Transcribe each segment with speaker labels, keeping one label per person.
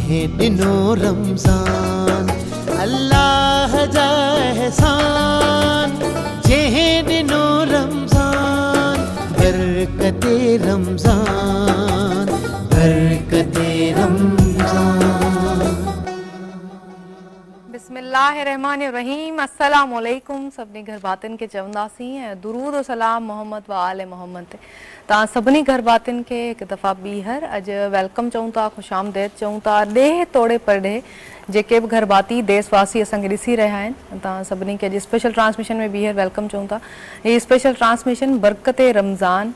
Speaker 1: जंहिं ॾिनो रमज़ान, अल्लाह जा एहसान। जंहिं ॾिनो रमज़ान, बरकते रमज़ान, बरकते रमज़ान।
Speaker 2: बिस्मिल्लाहिर्रहमानिर्रहीम। अस्सलामु अलैकुम। सभिनी घर भातियुनि खे चवंदासीं ऐं दुरूद और सलाम मोहम्मद व आले मोहम्मद ते। तव्हां सभिनी घर भातियुनि खे हिकु दफ़ा ॿीहर अॼु वेलकम चऊं था, ख़ुशि आमदेद चऊं था। ॾेह तोड़े परॾेह जेके बि घर भाती देशवासी असांखे ॾिसी रहिया आहिनि, तव्हां सभिनी खे अॼु स्पेशल ट्रांसमिशन में ॿीहर वेलकम चऊं था। हीअ स्पेशल ट्रांसमिशन बरकते रमज़ान,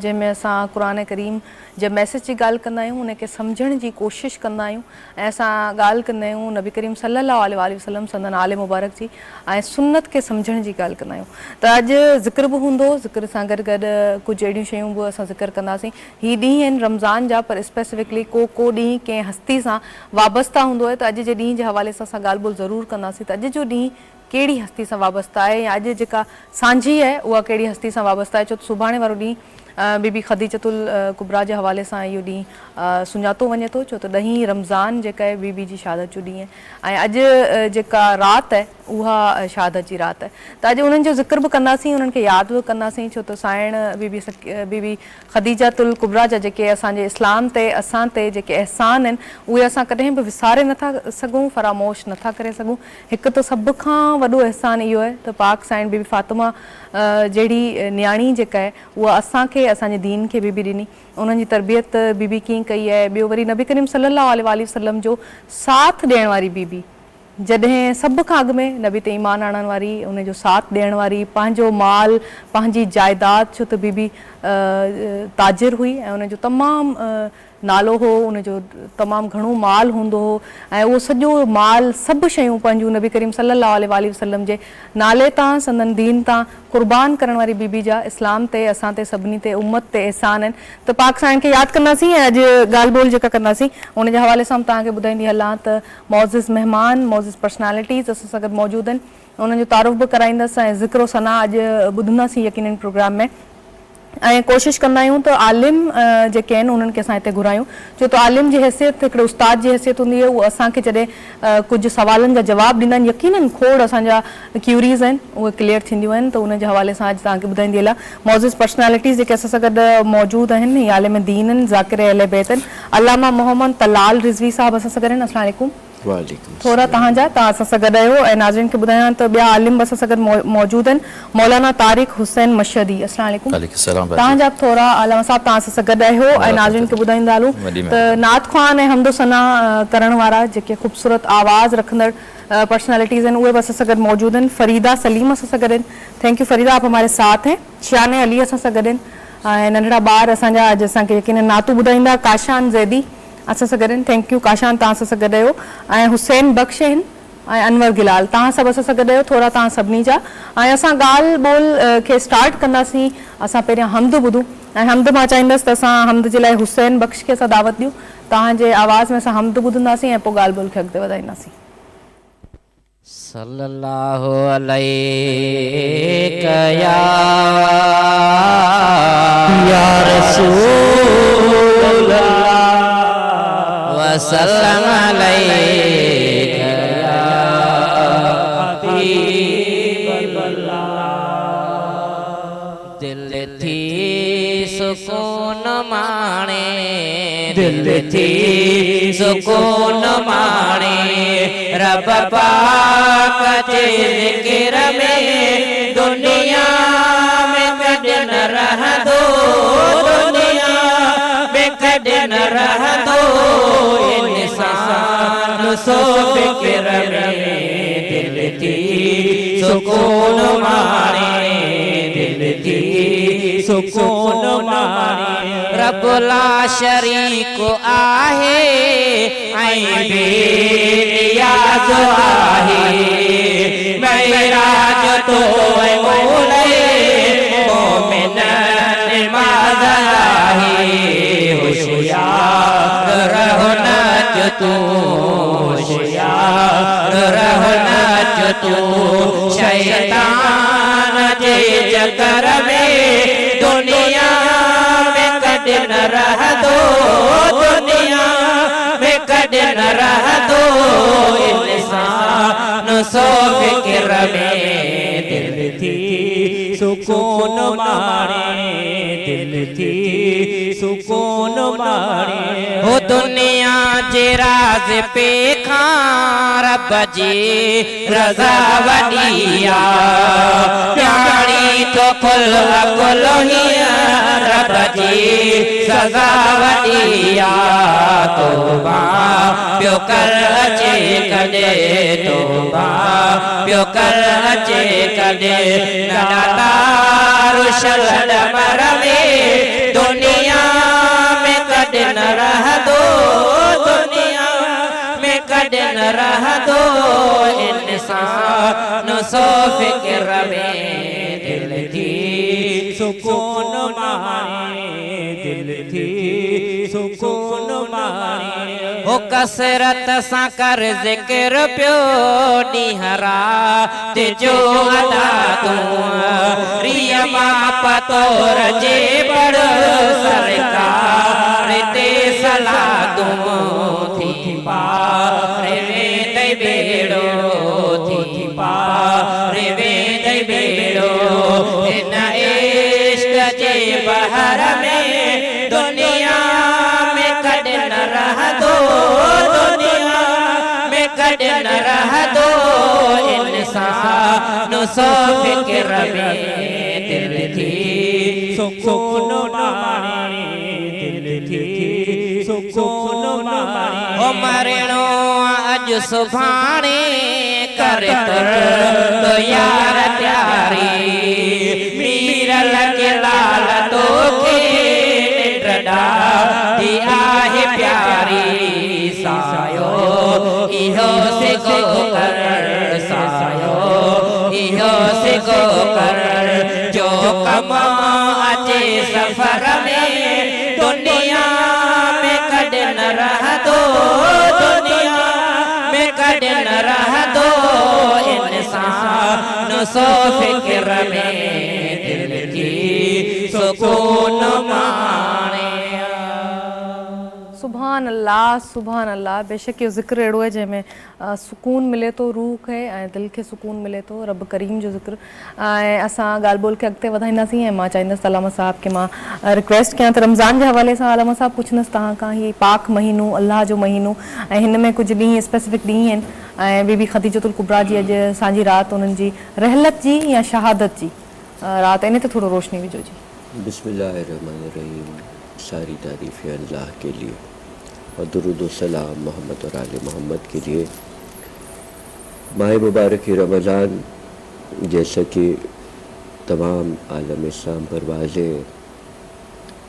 Speaker 2: जंहिंमें असां क़ुरान करीम जे मैसेज जी ॻाल्हि कंदा आहियूं, उनखे सम्झण जी कोशिशि कंदा आहियूं ऐं असां ॻाल्हि कंदा आहियूं नबी करीम सल्लल्लाहु अलैहि वसल्लम संदन आले मुबारक जी ऐं सुन्नत खे सम्झण जी ॻाल्हि कंदा आहियूं। त अॼु ज़िक्र बि हूंदो, ज़िक्र सां गॾु गॾु कुझु अहिड़ियूं शयूं बि असां ज़िक्र कंदासीं। हीअ ॾींहं आहिनि रमज़ान जा, पर स्पेसिफिकली को ॾींहुं कंहिं हस्ती सां वाबस्ता हूंदो आहे, त अॼु जे ॾींहं जे हवाले सां असां ॻाल्हि ॿोल ज़रूरु कंदासीं त अॼु जो ॾींहुं कहिड़ी हस्ती सां वाबस्ता आहे या अॼु जेका सांझी आहे उहा कहिड़ी हस्ती सां वाबस्ता आहे। छो त सुभाणे वारो ॾींहुं बीबी खदीजतुल कुबरा जे हवाले सां इहो ॾींहुं सुञातो वञे थो, छो त 10 रमज़ान जेका आहे बीबी जी शहादत जो ॾींहुं आहे ऐं अॼु जेका राति आहे उहा शहादत जी राति आहे। त अॼु उन्हनि जो ज़िक्र बि कंदासीं, उन्हनि खे यादि बि कंदासीं, छो त साइण बीबी खदीजतुल कुबरा जा जेके असांजे इस्लाम ते असां ते जेके अहसान आहिनि उहे असां कॾहिं बि विसारे नथा सघूं, फरामोश नथा करे सघूं। हिकु त सभ खां वॾो अहसान इहो आहे त पाक साइण बीबी फातिमा जहिड़ी न्याणी जेका आहे उहा असांखे असांजे दीन खे बीबी ॾिनी, उन्हनि जी तरबियत बीबी कीअं कई आहे। ॿियो वरी नबी करीम सल्लल्लाहु अलैहि वसल्लम जो साथ ॾियण वारी बीबी, जॾहिं सभ खां अॻु में नबी ते ईमान आणण वारी, उनजो साथ ॾियण वारी, पंहिंजो माल पंहिंजी जाइदाद, छो त बीबी ताजिर हुई ऐं उनजो तमामु नालो हो, उनजो तमामु घणो माल हूंदो हो ऐं उहो सॼो माल सभु शयूं पंहिंजूं नबी करीम सल्लल्लाहु अलैहि वसल्लम जे नाले तां संदन दीन तां क़ुर्बान करण वारी बीबी जा इस्लाम ते असां ते सभिनी ते उम्मत ते एहसान आहिनि। त पाक साइण खे यादि कंदासीं ऐं अॼु ॻाल्हि ॿोल जेका कंदासीं उन जे हवाले सां तव्हांखे ॿुधाईंदी हलां त मौज़िज़ महिमान, मौज़िज़ पर्सनैलिटीज़ असां सां गॾु मौजूदु आहिनि, उन्हनि जो तारुफ़ बि कराईंदसि ऐं ज़िक्र सना अॼु ॿुधंदासीं यकीनन प्रोग्राम में ऐं कोशिशि कंदा आहियूं त आलिम जेके आहिनि उन्हनि खे असां हिते घुरायूं, छो त आलिम जी हैसियत हिकिड़े उस्ताद जी हैसियत हूंदी आहे। उहा असांखे जॾहिं कुझु सवालनि जा जवाब ॾींदा आहिनि, यकीनन खोड़ असांजा क्यूरीज़ आहिनि उहे क्लियर थींदियूं आहिनि, त उन जे हवाले सां अॼु तव्हांखे ॿुधाईंदी हलां। मौज़िज़ पर्सनैलिटीज़ जेके असां सां गॾु मौजूदु आहिनि, हीअ आलिम दीन आहिनि, ज़ाकिर अहले बैत आहिनि। अल्लामा मोहम्मद तलाल रिज़वी साहब असां सां गॾु आहिनि। अस्सलाम वालेकुम। थोरा तव्हां असां सां गॾु आहियो ऐं नाज़रीन खे ॿुधायां त ॿिया आलिम बि असां सां गॾु मौजूदु आहिनि। मौलाना तारिक हुसैन मशहदी, अस्सलाम वालेकुम। तव्हांजा थोरा आलमा साहब तव्हां असां सां गॾु आहियो ऐं नाज़रीन खे ॿुधाईंदा हलूं त नात ख़्वान ऐं हमदो सना करण वारा जेके ख़ूबसूरत आवाज़ रखंदड़ पर्सनैलिटीज़ आहिनि उहे बि असां सां गॾु मौजूदु आहिनि। फरीदा सलीम असां सां गॾु आहिनि, थैंक यू फरीदा, आप हमारे साथ हैं। शान अली असां सां गॾु आहिनि ऐं नंढड़ा ॿार असांजा अॼु असांखे यकीन नातू ॿुधाईंदा, काशान ज़ैदी असां सां गॾु आहिनि, थैंक यू काशान, तव्हां असां सां गॾु आहियो ऐं हुसैन बख़्श आहिनि ऐं अनवर गिलाल, तव्हां सभु असां सां गॾु आहियो। थोरा तव्हां सभिनी जा ऐं असां ॻाल्हि ॿोल खे स्टार्ट कंदासीं। असां पहिरियां हमद ॿुधूं ऐं हमद मां चाहींदसि त असां हमद जे लाइ हुसैन बख़्श खे असां दावत ॾियूं, तव्हांजे आवाज़ में असां हमद ॿुधंदासीं ऐं पोइ ॻाल्हि ॿोल खे अॻिते वधाईंदासीं।
Speaker 3: सल्लल्लाहु अलैहि या रसूल अल्लाह वसल्लम अलैका या हबीब अल्लाह। दिल थी सुकून माणे, दिल थी सुकून माणे, रब पाक जे ज़िक्र में दुनिया में कॾहिं न रहंदो, दुनिया में कॾहिं न रहंदो इंसान सो फ़िक्र में। दिल थी सुकून माणे, दिल थी सुकून माणे, रब ला शरीक आहे ऐं बेनियाज़ आहे, मेराज तो मौले मोमिन नमाज़ आहे। होशियार रहो नच तू, होशियार रहो नच तू, शैतान जे चक्कर में दुनिया में कॾहिं न रहंदो, दुनिया में कॾहिं کد نہ رہ دو انسان سو فکر میں دل تھی سکون مارے دل تھی سکون مارے ہو دنیا جے راز پہ کھاں رب جی رضا وڈیا پیاری تو کل کل ہی رب جی سزا وڈیا توبہ پیو کر اچے کدے توبہ پیو کر اچے کدے نادار شلد مرمے دنیا میں کد نہ رہ دو دنیا میں کد نہ رہ دو انسان سو فکر میں دل تھی سکون مارے دل تھی سکون مارے ہو کسرت سا کر ذکر پیو نیہرا تے جو ادا دوں ریما پتور جے بڑ سرکار تے سلا دوں تھی پار میں دے بیڑو تھی پار میں دے بیڑو ان عشق جے بہر میں دنیا میں کد نہ رہ دو دنیا میں کد نہ رہ دو انسان سو فکر میں دل تھی سکون مارے دل تھی سکون مارے ہو مرنو اج سبھانے کر تر تو یار پیاری میرا لگے لال تو کے ڈڈا دی آہ پیاری سایو ایہو سے گو کر سایو ایہو سے گو کر جو کما اچے سفر میں دنیا میں کد نہ رہ دو دنیا میں کد نہ رہ دو انسان سو فکر میں دل کی سکون مانے
Speaker 2: سبحان اللہ بے شک یہ ذکر اڑو ہے جنہیں سکون ملے تو روح ہے دل کے سکون ملے تو رب کریم جو ذکر اساں گال بول کے اگتے ودھائندا سی ماں چاہندس علامہ صاحب کے ماں ریکویسٹ کیا تو رمضان کے حوالے سے علامہ صاحب پوچھنس تہاں کا یہ پاک مہینو اللہ جو مہینو ہن میں کچھ ڈی اسپیسیفک ڈی ہیں بی بی خدیجۃ الکبریٰ جی اج سانجی رات انہن جی رحلت جی یا شہادت جی رات انہیں تے تھوڑا روشنی وجو جی
Speaker 4: بسم اللہ الرحمن الرحیم ساری تعریفیں اللہ کے لیے اور درود و سلام محمد اور آل محمد کے لیے ماہ مبارک رمضان جیسا کہ تمام عالم اسلام پر واضح ہے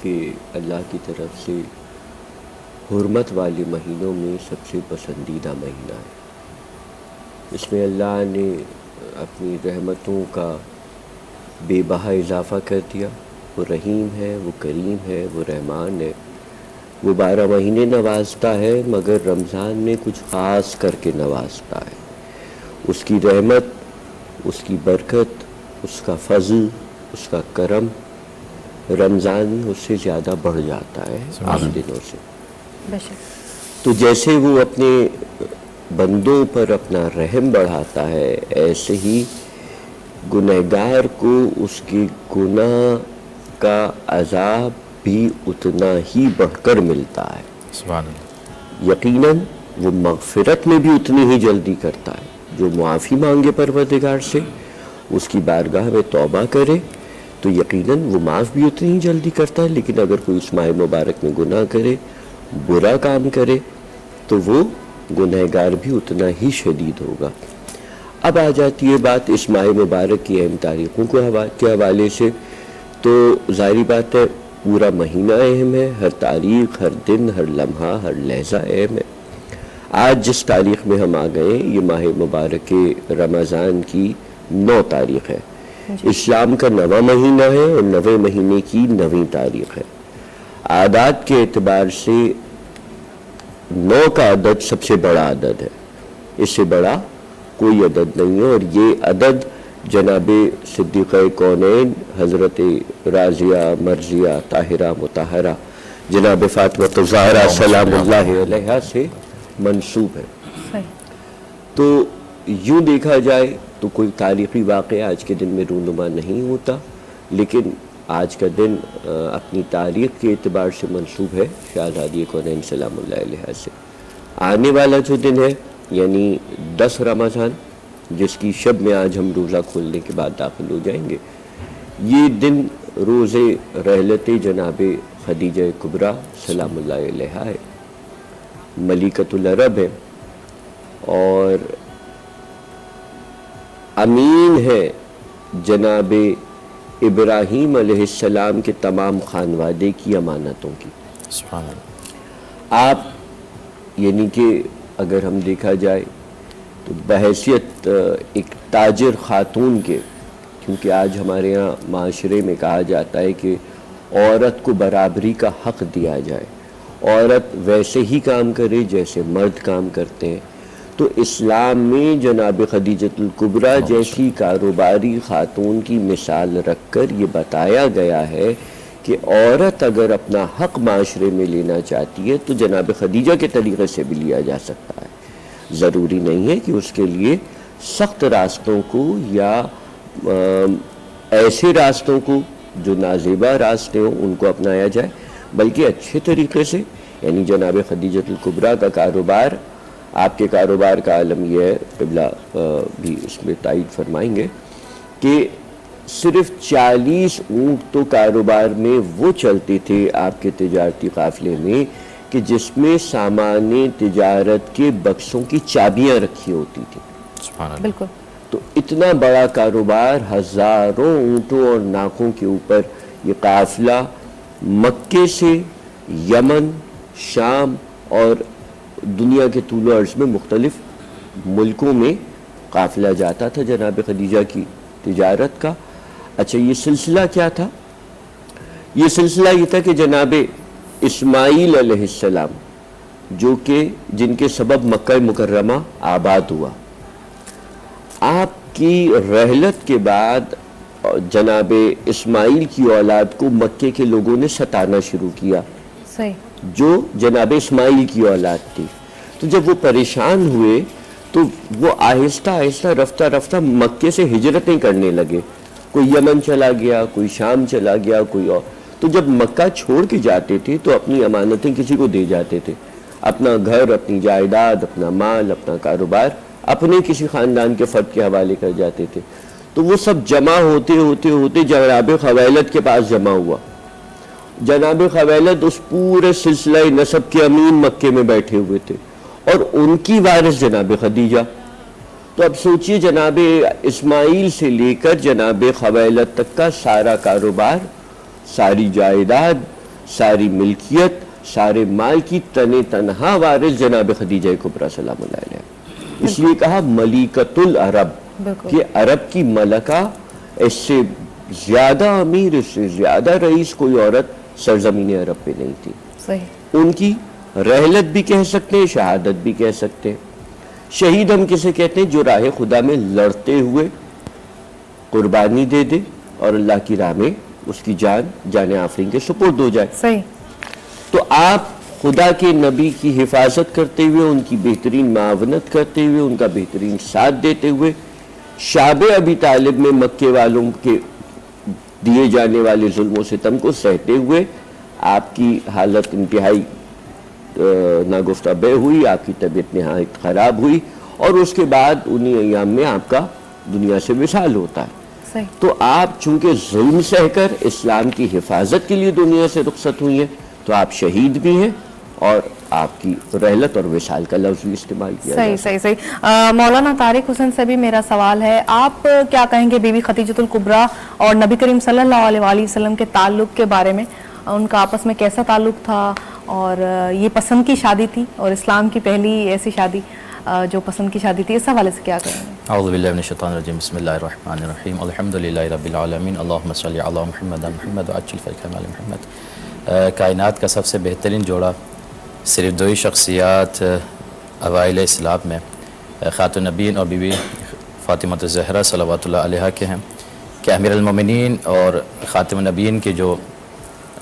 Speaker 4: کہ اللہ کی طرف سے حرمت والے مہینوں میں سب سے پسندیدہ مہینہ ہے اس میں اللہ نے اپنی رحمتوں کا بے بہا اضافہ کر دیا وہ رحیم ہے وہ کریم ہے وہ رحمان ہے وہ 12 مہینے نوازتا ہے مگر رمضان میں کچھ خاص کر کے نوازتا ہے اس کی رحمت اس کی برکت اس کا فضل اس کا کرم رمضان میں اس سے زیادہ بڑھ جاتا ہے عام دنوں سے تو جیسے وہ اپنے بندوں پر اپنا رحم بڑھاتا ہے ایسے ہی گنہگار کو اس کے گناہ کا عذاب بھی اتنا ہی بڑھ کر ملتا ہے
Speaker 5: سبحان اللہ
Speaker 4: یقیناً وہ مغفرت میں بھی اتنی ہی جلدی کرتا ہے جو معافی مانگے پروردگار سے اس کی بارگاہ میں توبہ کرے تو یقیناً وہ معاف بھی اتنی ہی جلدی کرتا ہے لیکن اگر کوئی اس ماہ مبارک میں گناہ کرے برا کام کرے تو وہ گنہگار بھی اتنا ہی شدید ہوگا اب آ جاتی ہے بات اس ماہ مبارک کی اہم تاریخوں کے حوالے سے تو ظاہری بات ہے پورا مہینہ اہم ہے ہر تاریخ ہر دن ہر لمحہ ہر لحظہ اہم ہے آج جس تاریخ میں ہم آ گئے یہ ماہ مبارک رمضان کی 9 تاریخ ہے اسلام کا 9واں مہینہ ہے اور 9ویں مہینے کی 9ویں تاریخ ہے اعداد کے اعتبار سے 9 کا عدد سب سے بڑا عدد ہے اس سے بڑا کوئی عدد نہیں ہے اور یہ عدد جناب صدیقہ کونین حضرت راضیہ مرضیہ طاہرہ مطہرہ جناب فاطمہ الزہرا سلام اللہ علیہا سے منسوب ہے.
Speaker 2: صحیح.
Speaker 4: تو یوں دیکھا جائے تو کوئی تاریخی واقعہ آج کے دن میں رونما نہیں ہوتا، لیکن آج کا دن اپنی تاریخ کے اعتبار سے منسوب ہے شہزادی کونین سلام اللہ علیہ سے. آنے والا جو دن ہے یعنی 10 رمضان، جس کی شب میں آج ہم روزہ کھولنے کے بعد داخل ہو جائیں گے، یہ دن روز رحلت جناب خدیجہ کبریٰ سلام اللہ علیہ ہے، ملکۃ العرب ہے، اور امین ہے جناب ابراہیم علیہ السلام کے تمام خانوادے کی امانتوں کی.
Speaker 3: سبحان اللہ.
Speaker 4: آپ یعنی کہ اگر ہم دیکھا جائے تو بحیثیت ایک تاجر خاتون کے، کیونکہ آج ہمارے ہاں معاشرے میں کہا جاتا ہے کہ عورت کو برابری کا حق دیا جائے، عورت ویسے ہی کام کرے جیسے مرد کام کرتے ہیں. تو اسلام میں جناب خدیجۃ الکبریٰ جیسی کاروباری خاتون کی مثال رکھ کر یہ بتایا گیا ہے کہ عورت اگر اپنا حق معاشرے میں لینا چاہتی ہے تو جناب خدیجہ کے طریقے سے بھی لیا جا سکتا ہے. ضروری نہیں ہے کہ اس کے لیے سخت راستوں کو یا ایسے راستوں کو جو نازیبا راستے ہوں ان کو اپنایا جائے، بلکہ اچھے طریقے سے. یعنی جناب خدیجۃ الکبریٰ کا کاروبار، آپ کے کاروبار کا عالم یہ ہے، قبلہ بھی اس میں تائید فرمائیں گے، کہ صرف 40 اونٹ تو کاروبار میں وہ چلتے تھے آپ کے تجارتی قافلے میں کہ جس میں سامان تجارت کے بکسوں کی چابیاں رکھی ہوتی تھیں.
Speaker 3: سبحان اللہ.
Speaker 2: بالکل.
Speaker 4: تو اتنا بڑا کاروبار، ہزاروں اونٹوں اور ناکوں کے اوپر یہ قافلہ مکے سے یمن، شام اور دنیا کے طول و عرض میں مختلف ملکوں میں قافلہ جاتا تھا جناب خدیجہ کی تجارت کا. اچھا، یہ سلسلہ کیا تھا؟ یہ سلسلہ یہ تھا کہ جناب اسماعیل علیہ السلام، جو کہ جن کے سبب مکہ مکرمہ آباد ہوا، آپ کی رحلت کے بعد جناب اسماعیل کی اولاد کو مکے کے لوگوں نے ستانا شروع کیا،
Speaker 2: صحیح.
Speaker 4: جو جناب اسماعیل کی اولاد تھی. تو جب وہ پریشان ہوئے تو وہ آہستہ آہستہ رفتہ رفتہ مکے سے ہجرتیں کرنے لگے. کوئی یمن چلا گیا، کوئی شام چلا گیا، کوئی اور. تو جب مکہ چھوڑ کے جاتے تھے تو اپنی امانتیں کسی کو دے جاتے تھے، اپنا گھر، اپنی جائیداد، اپنا مال، اپنا کاروبار اپنے کسی خاندان کے فرد کے حوالے کر جاتے تھے. تو وہ سب جمع ہوتے ہوتے ہوتے جناب خویلد کے پاس جمع ہوا. جناب خویلد اس پورے سلسلہ نسب کے امین مکے میں بیٹھے ہوئے تھے اور ان کی وارث جناب خدیجہ. تو اب سوچئے جناب اسماعیل سے لے کر جناب خویلد تک کا سارا کاروبار، ساری جائیداد، ساری ملکیت، سارے مال کی تنہا وارث جناب خدیجہ کبریٰ سلام اللہ علیہ. اس لیے کہا ملکۃ العرب، کہ عرب کی ملکہ، اس سے زیادہ امیر، اس سے زیادہ رئیس کوئی عورت سرزمین عرب پہ نہیں تھی.
Speaker 2: صحیح.
Speaker 4: ان کی رحلت بھی کہہ سکتے ہیں، شہادت بھی کہہ سکتے ہیں. شہید ہم کسے کہتے ہیں؟ جو راہ خدا میں لڑتے ہوئے قربانی دے دے اور اللہ کی راہ میں اس کی جان آفرین کے سپرد ہو جائے.
Speaker 2: صحیح.
Speaker 4: تو آپ خدا کے نبی کی حفاظت کرتے ہوئے، ان کی بہترین معاونت کرتے ہوئے، ان کا بہترین ساتھ دیتے ہوئے، شعب ابی طالب میں مکے والوں کے دیے جانے والے ظلم و ستم کو سہتے ہوئے آپ کی حالت انتہائی ناگفتہ بے ہوئی، آپ کی طبیعت نہایت خراب ہوئی، اور اس کے بعد انہی ایام میں آپ کا دنیا سے وصال ہوتا ہے.
Speaker 2: صحیح.
Speaker 4: تو آپ چونکہ ظلم سہ کر اسلام کی حفاظت کے لیے دنیا سے رخصت ہوئی ہیں تو آپ شہید بھی ہیں، اور آپ کی رحلت اور وصال کا لفظ بھی استعمال کیا
Speaker 2: صحیح صحیح صحیح. مولانا طارق حسین سے بھی میرا سوال ہے، آپ کیا کہیں گے بی بی خدیجۃ الکبریٰ اور نبی کریم صلی اللہ علیہ وآلہ وسلم کے تعلق کے بارے میں؟ ان کا آپس میں کیسا تعلق تھا، اور یہ پسند کی شادی تھی اور اسلام کی پہلی ایسی شادی جو پسند کی شادی تھی، اس حوالے سے کیا کہیں گے؟
Speaker 3: اعوذ باللہ من الشیطان الرجیم، بسم اللہ الرحمن الرحیم، الحمدللہ رب العالمین، اللہم صلی علی محمد وعجل فرجہ آل محمد. کائنات کا سب سے بہترین جوڑا صرف 2 ہی شخصیات اوائل اسلام میں خاتون نبیین اور بی بی فاطمہ الزہرا صلوات اللہ علیہا کے ہیں، کہ امیر المومنین اور خاتم النبیین کے جو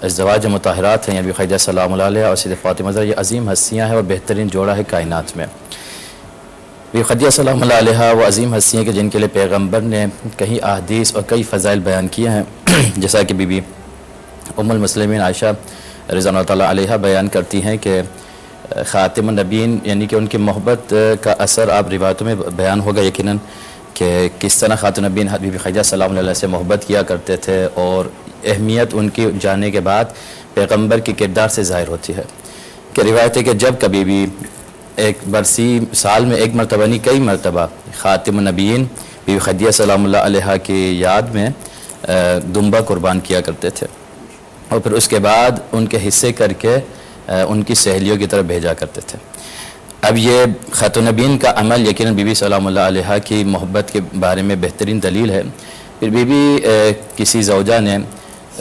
Speaker 3: ازدواج مطہرات ہیں، بی بی خدیجہ سلام اللہ علیہ اور سیدہ فاطمہ زہرا، یہ عظیم ہستیاں ہیں اور بہترین جوڑا ہے کائنات میں۔ بی بی خدیجہ سلام اللہ علیہ وہ عظیم ہستیاں کہ جن کے لیے پیغمبر نے کئی احادیث اور کئی فضائل بیان کیے ہیں، جیسا کہ بی بی ام المسلمین عائشہ رضی اللہ تعالیٰ علیہ بیان کرتی ہیں کہ خاتم النبیین یعنی کہ ان کی محبت کا اثر آپ روایتوں میں بیان ہوگا یقیناً کہ کس طرح خاتم النبیین بی بی خدیجہ سلام اللہ علیہ سے محبت کیا کرتے تھے، اور اہمیت ان کی جانے کے بعد پیغمبر کی کردار سے ظاہر ہوتی ہے کہ روایت ہے کہ جب کبھی بھی ایک برسی سال میں ایک مرتبہ نہیں کئی مرتبہ خاتم النبیین بی بی خدیجہ سلام اللہ علیہ کی یاد میں دمبا قربان کیا کرتے تھے، اور پھر اس کے بعد ان کے حصے کر کے ان کی سہیلیوں کی طرف بھیجا کرتے تھے۔ اب یہ خاتم النبیین کا عمل یقیناً بی بی سلام اللہ علیہ کی محبت کے بارے میں بہترین دلیل ہے۔ پھر بی بی کسی زوجہ نے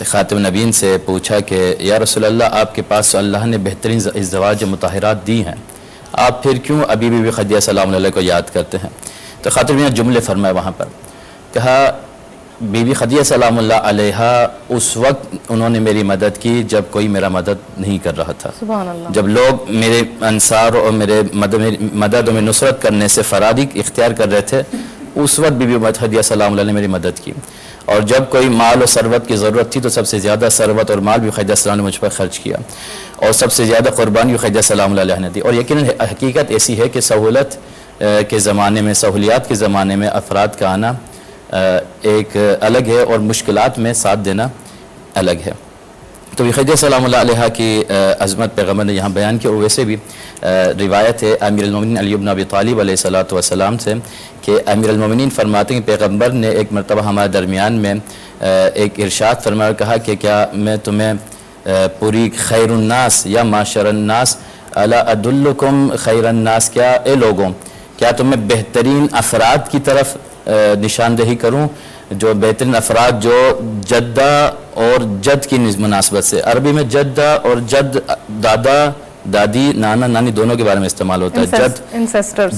Speaker 3: خاتم النبیین سے پوچھا کہ یا رسول اللہ، آپ کے پاس اللہ نے بہترین ازدواج مطہرات دی ہیں، آپ پھر کیوں ابھی بی بی خدیجہ سلام اللہ علیہ کو یاد کرتے ہیں؟ تو خاتم النبیین جملے فرمائے وہاں پر، کہا بی بی خدیجہ سلام اللہ علیہ اس وقت انہوں نے میری مدد کی جب کوئی میرا مدد نہیں کر رہا تھا،
Speaker 2: سبحان اللہ،
Speaker 3: جب لوگ میرے انصار اور میرے مدد میں نصرت کرنے سے فراری اختیار کر رہے تھے، اس وقت بی بی خدیجہ سلام اللہ نے میری مدد کی، اور جب کوئی مال و ثروت کی ضرورت تھی تو سب سے زیادہ ثروت اور مال بھی خدیجہ سلام نے مجھ پر خرچ کیا، اور سب سے زیادہ قربانی بھی خدیجہ سلام اللہ علیہ نے دی۔ اور یقیناً حقیقت ایسی ہے کہ سہولت کے زمانے میں، سہولیات کے زمانے میں افراد کا آنا ایک الگ ہے اور مشکلات میں ساتھ دینا الگ ہے۔ تو خدیجہ سلام اللہ علیہ کی عظمت پیغمبر نے یہاں بیان کی، اور ویسے بھی روایت ہے امیر المومنین علی بن ابی طالب علیہ الصلوۃ والسلام سے کہ امیر المومنین فرماتے ہیں کہ پیغمبر نے ایک مرتبہ ہمارے درمیان میں ایک ارشاد فرمایا، کہا کہ کیا میں تمہیں پوری خیر الناس یا معاشر الناس الا ادلکم خیر الناس، کیا اے لوگوں کیا تمہیں بہترین افراد کی طرف نشاندہی کروں، جو بہترین افراد جو جدہ اور جد کی مناسبت سے، عربی میں جدہ اور جد دادا دادی نانا نانی دونوں کے بارے میں استعمال ہوتا ہے،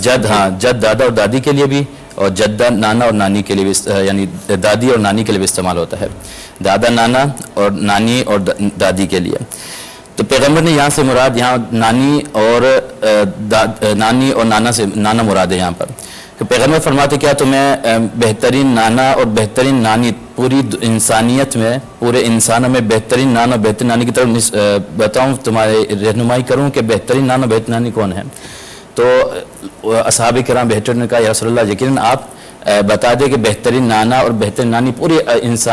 Speaker 3: جد ہاں جد دادا اور دادی کے لیے بھی، اور جدہ نانا اور نانی کے لیے بھی، یعنی دادی اور نانی کے لیے بھی استعمال ہوتا ہے، دادا نانا اور نانی اور دادی کے لیے۔ تو پیغمبر نے یہاں سے مراد یہاں نانی اور نانا سے نانا مراد ہے یہاں پر، کہ پیغمبر فرماتے کیا تمہیں بہترین نانا اور بہترین نانی پوری انسانیت میں، پورے انسانوں میں بہترین نانا اور بہترین نانی کی طرف بتاؤں، تمہارے رہنمائی کروں کہ بہترین نانا اور بہترین نانی کون ہے؟ تو اصحاب کرام بہتر نے کہا یا رسول اللہ یقیناً آپ بتا دیں کہ بہترین نانا اور بہترین نانی پورے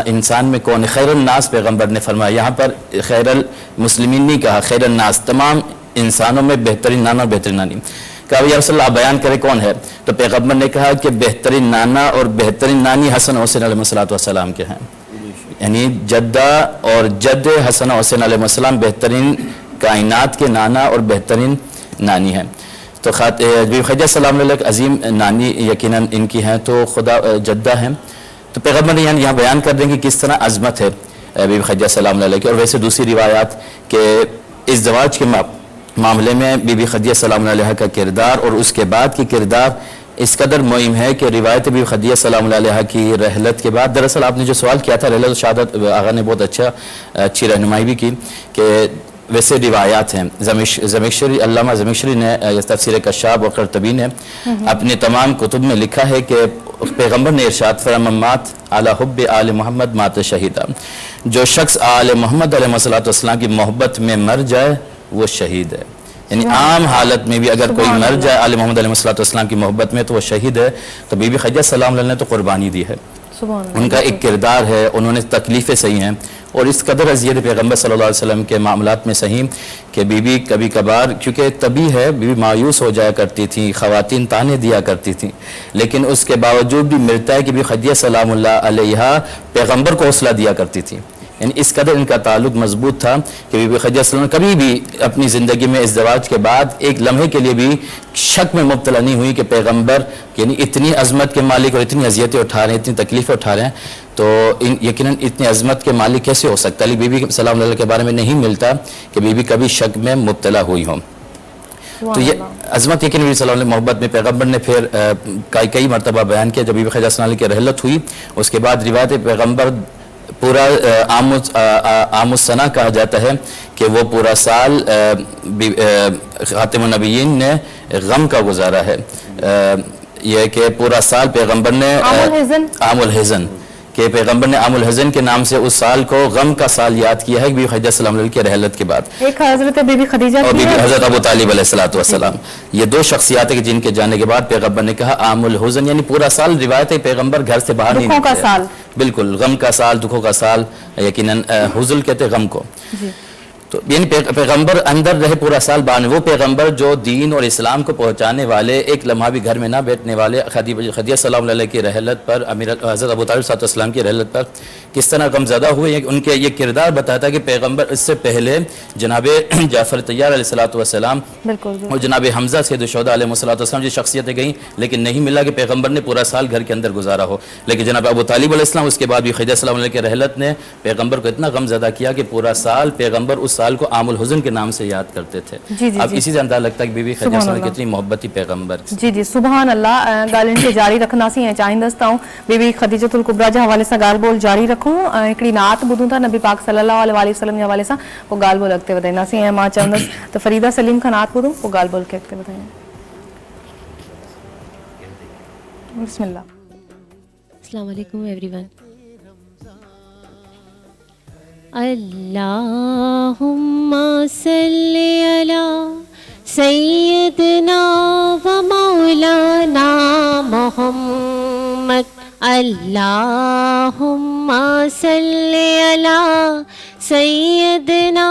Speaker 3: انسان میں کون ہے؟ خیر الناس پیغمبر نے فرمایا، یہاں پر خیر المسلمین نہیں کہا، خیر الناس تمام انسانوں میں بہترین نانا اور بہترین نانی۔ کہا یا رسول اللہ آپ بیان کریں کون ہے؟ تو پیغمبر نے کہا کہ بہترین نانا اور بہترین نانی حسن حسین علیہ السلام کے ہیں، یعنی جدہ اور جد حسن حسین علیہ السلام بہترین کائنات کے نانا اور بہترین نانی ہیں۔ تو بی بی خدیجہ سلام اللہ علیہ عظیم نانی یقیناً ان کی ہیں تو خدا جدہ ہیں۔ تو پیغمبر نے یہاں بیان کر دیں کہ کس طرح عظمت ہے بی بی خدیجہ سلام اللہ علیہ کی۔ اور ویسے دوسری روایات کہ ازدواج کے معاملے میں بی بی خدیجہ سلام اللہ علیہ کا کردار اور اس کے بعد کی کردار اس قدر مہم ہے کہ روایت بی بی خدیجہ سلام اللہ علیہ کی رحلت کے بعد، دراصل آپ نے جو سوال کیا تھا رحلت شہادت، آغا نے بہت اچھی رہنمائی بھی کی کہ ویسے روایات ہیں، زمخشری علامہ زمخشری نے تفسیر کشاف اور قرطبی نے اپنے تمام کتب میں لکھا ہے کہ پیغمبر نے ارشاد فرمایا مات علی حب آل محمد مات شہیدہ، جو شخص آل محمد علیہ السلام کی محبت میں مر جائے وہ شہید ہے، یعنی عام حالت میں بھی اگر کوئی مر جائے آل محمد علیہ السلام کی محبت میں تو وہ شہید ہے۔ تو بی بی خدیجہ سلام اللہ نے تو قربانی دی ہے، ان کا ایک کردار ہے، انہوں نے تکلیفیں سہی ہیں، اور اس قدر اذیت پیغمبر صلی اللہ علیہ وسلم کے معاملات میں سہی کہ بی بی کبھی کبھار، کیونکہ طبی ہے، بی بی مایوس ہو جایا کرتی تھیں، خواتین تانے دیا کرتی تھیں، لیکن اس کے باوجود بھی ملتا ہے کہ بی بی خدیجہ سلام اللہ علیہ پیغمبر کو حوصلہ دیا کرتی تھی، یعنی اس قدر ان کا تعلق مضبوط تھا کہ بی بی خدیجہ صلی اللہ علیہ وسلم کبھی بھی اپنی زندگی میں ازدواج کے بعد ایک لمحے کے لیے بھی شک میں مبتلا نہیں ہوئی کہ پیغمبر یعنی اتنی عظمت کے مالک اور اتنی اذیتیں اٹھا رہے ہیں، اتنی تکلیفیں اٹھا رہے ہیں، تو یقیناً اتنی عظمت کے مالک کیسے ہو سکتا ہے؟ بی بی سلام اللہ کے بارے میں نہیں ملتا کہ بی بی کبھی شک میں مبتلا ہوئی ہوں۔ تو یہ عظمت یقیناً نبی صلی اللہ علیہ وسلم محبت میں پیغمبر نے پھر کئی مرتبہ بیان کیا۔ جب بی بی خدیجہ صلی اللہ علیہ کی رحلت ہوئی اس کے بعد روایت پیغمبر پورا عام السنہ کہا جاتا ہے کہ وہ پورا سال خاتم النبیین نے غم کا گزارا ہے. یہ کہ پورا سال پیغمبر نے عام الحزن کہ پیغمبر نے عام الحزن کے نام سے اس سال کو غم کا سال یاد کیا ہے بی بی خدیجہ السلام علیہ کی رحلت کے بعد.
Speaker 2: ایک حضرت بی بی خدیجہ
Speaker 3: اور بی بی حضرت ابو طالب علیہ السلام. یہ دو شخصیات ہیں جن کے جانے کے بعد پیغمبر نے کہا عام الحزن یعنی پورا سال. روایت ہے پیغمبر گھر سے باہر نہیں
Speaker 2: نکلے. دکھوں کا سال.
Speaker 3: بالکل غم کا سال, دکھوں کا سال. یقیناً حزن کہتے غم کو. تو یعنی پیغمبر اندر رہے پورا سال باہر. وہ پیغمبر جو دین اور اسلام کو پہنچانے والے, ایک لمحہ بھی گھر میں نہ بیٹھنے والے, خدیجہ السلام علیہ کی رحلت پر, حضرت ابو طالب صلی اللہ علیہ وسلم کی رحلت پر کس طرح غم زدہ ہوئے. ان کے یہ کردار بتاتا ہے کہ پیغمبر اس سے پہلے جناب جعفر طیار علیہ السلام اور جناب حمزہ سید الشہداء علیہ السلام جو شخصیتیں گئیں, لیکن نہیں ملا کہ پیغمبر نے پورا سال گھر کے اندر گزارا ہو. لیکن جناب ابو طالب علیہ السلام اس کے بعد بھی خدیجہ السلام علیہ کی رحلت نے پیغمبر کو اتنا غم زدہ کیا کہ پورا سال پیغمبر اس سال کو عام الحزن کے نام سے یاد کرتے تھے. اب اسی سے اندازہ لگتا ہے کہ بی بی خدیجہ السلام کتنی محبتی پیغمبر.
Speaker 2: جی سبحان اللہ. گالن کے جاری رکھنا سی چاہیندستا ہوں بی بی خدیجۃ الکبریٰ جے حوالے سے گال بول جاری رکھوں. ہکڑی نعت ٻڌوں था نبी पाक सल्लल्लाहु अलैहि वसल्लम जे हवाले सां पोइ ॻाल्हि ॿोल अॻिते वधाईंदासीं. ऐं मां चवंदसि त फरीदा सलीम खां नात ॿुधूं पोइ ॻाल्हि ॿोल खे अॻिते वधायूं. बिस्मिल्लाह.
Speaker 5: अस्सलाम वालेकुम एवरीवन. अल्लाहुम्मा सल्ली अला सय्यदना व मौलाना मुहम्मद. अल्लाहुम्मा सल्ली अला सय्यदना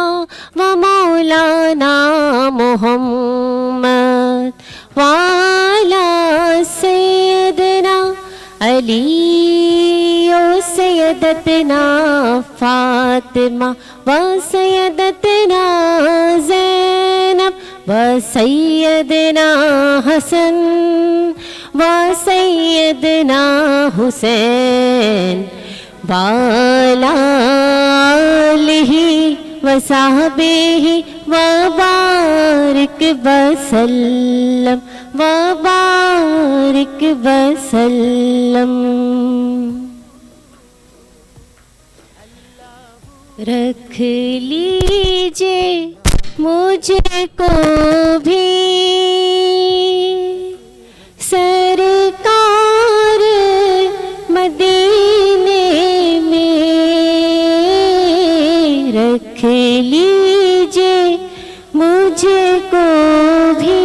Speaker 5: व मौलाना मुहम्मद व अला सय्यदना अली व सय्यदतना फातिमा व सय्यदतना ज़ैनब व सय्यदना हसन व सय्यदना हुसैन व अला आलिहि व सहबिहि व बारिक व सल्लम व बारिक व सल्लम. रख लीजिए मुझको भी सरकार मदीने में. रख लीजिए मुझको भी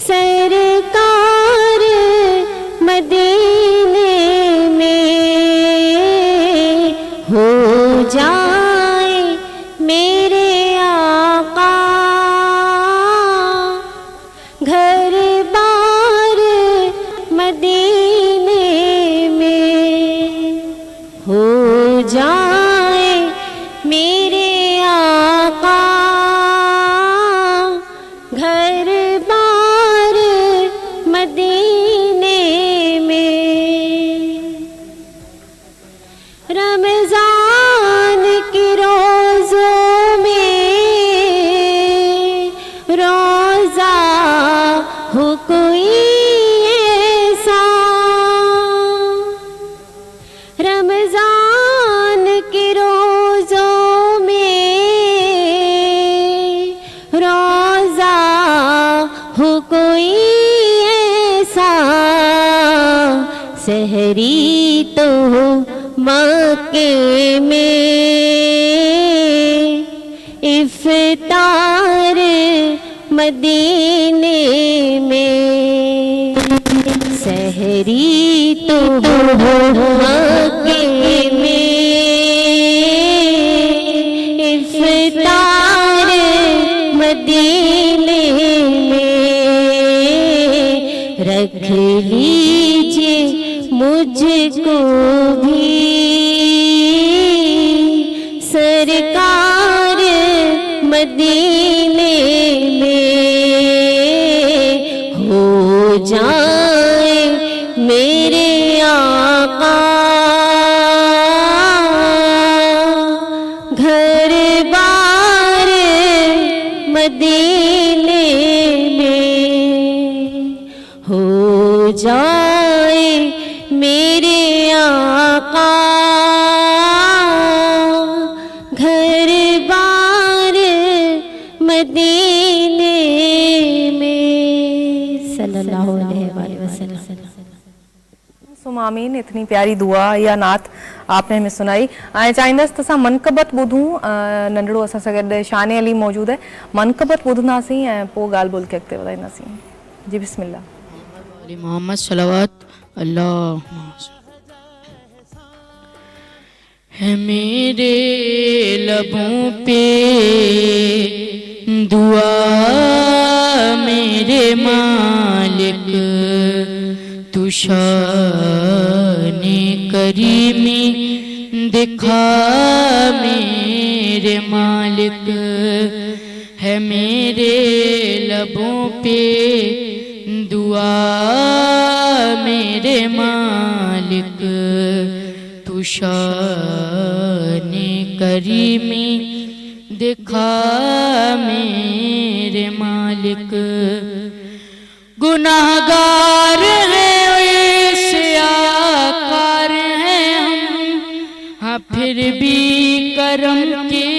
Speaker 5: सरकार मदीने में. हो जाए मेरे आका घर बार मदीने में. हो जाए मेरे आका घर बार मदीने में. रमजान के रोज़ों में रोज़ा हो कोई ऐसा. रमजान के रोज़ों में रोज़ा हो कोई ऐसा. सहरी तो मक्के में इफ्तार मदीने में. सहरी तो मक्के में इफ्तार मदीने में. रख लीजिए मुझको भी सरकार मदीने में. हो जाए मेरे आका घर बार मदीने में. हो जाए मेरे आका आका घर बार मदीने में सल्लल्लाहु अलैहि वसल्लम।
Speaker 2: सुमामीन इतनी प्यारी दुआ या नात आपने हमें सुनाई। ऐं चाहींदसि त असां मनक़बत ॿुधूं। नंढड़ो असां सां गॾु शान अली मौजूदु आहे, मनक़बत ॿुधंदासीं ऐं पोइ ॻाल्हि ॿोल खे अॻिते वधाईंदासीं। जी बिस्मिल्लाह।
Speaker 6: मोहम्मद सलावत अल्लाह है मेरे लबों पे दुआ मेरे मालिक तू शाने करीमी दिखा मेरे मालिक है मेरे लबों पे दुआ मेरे मालिक तू शाने करीमी दिखा मेरे मालिक। गुनाहगार हैं ऐसे आकार हैं हम, हाँ फिर भी करम के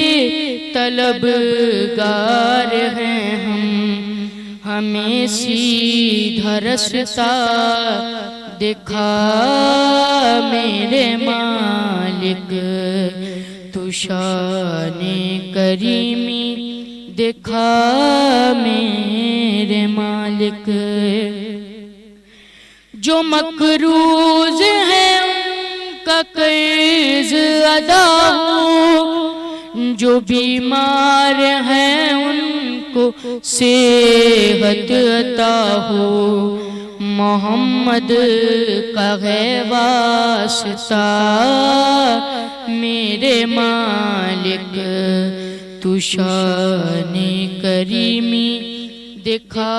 Speaker 6: तलबगार हैं हम। हमें सीधा रास्ता दिखा मेरे मालिक तू शाने करीमी दिखा मेरे मालिक। जो मकरूज है उनका कर्ज अदा हो, जो बीमार हैं उनको सेहत अता हो। मोहम्मद का है वास्ता मेरे मालिक तू शाने करीमी दिखा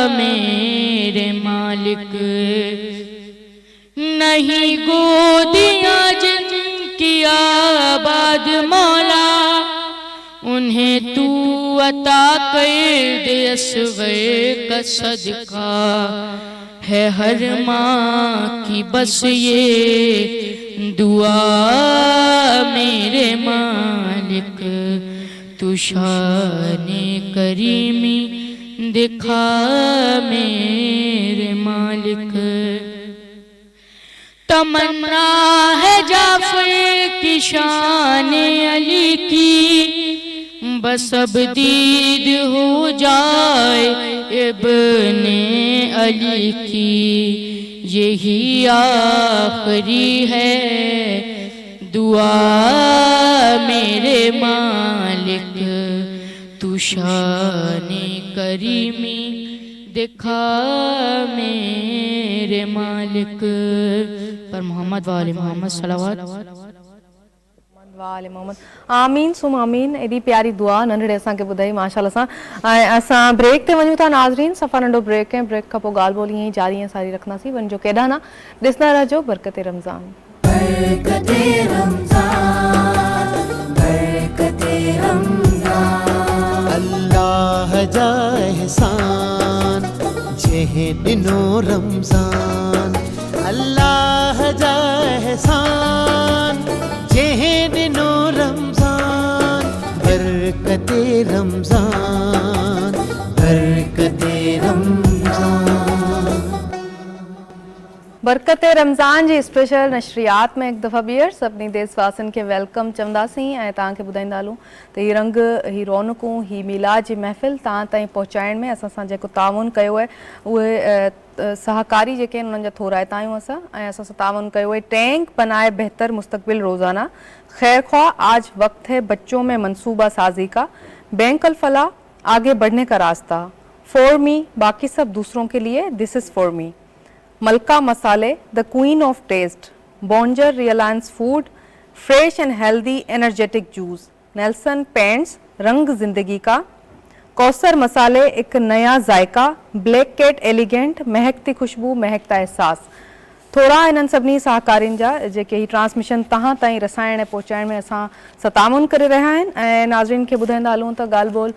Speaker 6: मेरे मालिक। नहीं गोदियां जिनकी आबाद मौला, उन्हें तू अता कर दे असग़र का सदका। है हर माँ की बस ये दुआ मेरे मालिक तू शाने करीमी दिखा मेरे मालिक। तमन्ना है जाफर की शान अली की, बस अब दीद हो जाए इब्ने अली की। यही आखिरी है दुआ मेरे मालिक तू शाने करीमी दिखा मेरे मालिक। पर मोहम्मद वाले मोहम्मद सलावत
Speaker 2: वाले मोहम्मद आमीन सुम आमीन। एॾी प्यारी दुआ नंढड़े असांखे ॿुधाई माशाअल्लाह सां। ऐं असां ब्रेक ते वञूं था नाज़रीन, सफ़ा नंढो ब्रेक ऐं ब्रेक खां पोइ ॻाल्हि ॿोली ईअं ई जारी ऐं सारी रखंदासीं। वञिजो केॾा न, ॾिसंदा रहिजो बरकत रमज़ान।
Speaker 1: बरकते रमज़ान, बरकते रमज़ान। अल्लाह जा एहसान जंहिं ॾिनो रमज़ान, अल्लाह जा एहसान जंहिं ॾिनो रमज़ान। बरकते रमज़ान, बरकते रमज़ान।
Speaker 2: बरकत रमज़ान जी स्पेशल नशरियात में हिकु दफ़ा ॿीहर सभिनी देशवासियुनि खे वेलकम चवंदासीं ऐं तव्हांखे ॿुधाईंदा हलूं त हीअ रंग, हीअ रौनकूं, हीअ मीलाद जी महफ़िल तव्हां ताईं पहुचाइण में असां सां जेको ताउन कयो आहे उहे सहकारी जेके आहिनि उन्हनि जा थोराइता आहियूं असां। ऐं असां सां ताउन कयो आहे टैंक बनाए बेहतर मुस्तक़बिल रोज़ाना, खैर ख्वाह आज वक्त है बच्चों में मनसूबा साजी का, बैंक अल फलाह आगे बढ़ने का रास्ता, फॉर मी बाकी सब दूसरों के लिए, this is for me, Malka Masale the queen of taste, बॉन्जर Reliance food, fresh and healthy energetic juice, Nelson Paints रंग जिंदगी का, कौसर मसाले एक नया जायका, ब्लैक कैट एलिगेंट महकती खुशबू महकता एहसास। थोड़ा इन्हनि सभिनी सहकारियुनि जा जेके ही ट्रांसमिशन तव्हां ताईं रसाइण ऐं पहुचाइण में असां सतामुन करे रहिया आहिनि। ऐं नाज़रीन खे ॿुधाईंदा हलूं त ॻाल्हि ॿोल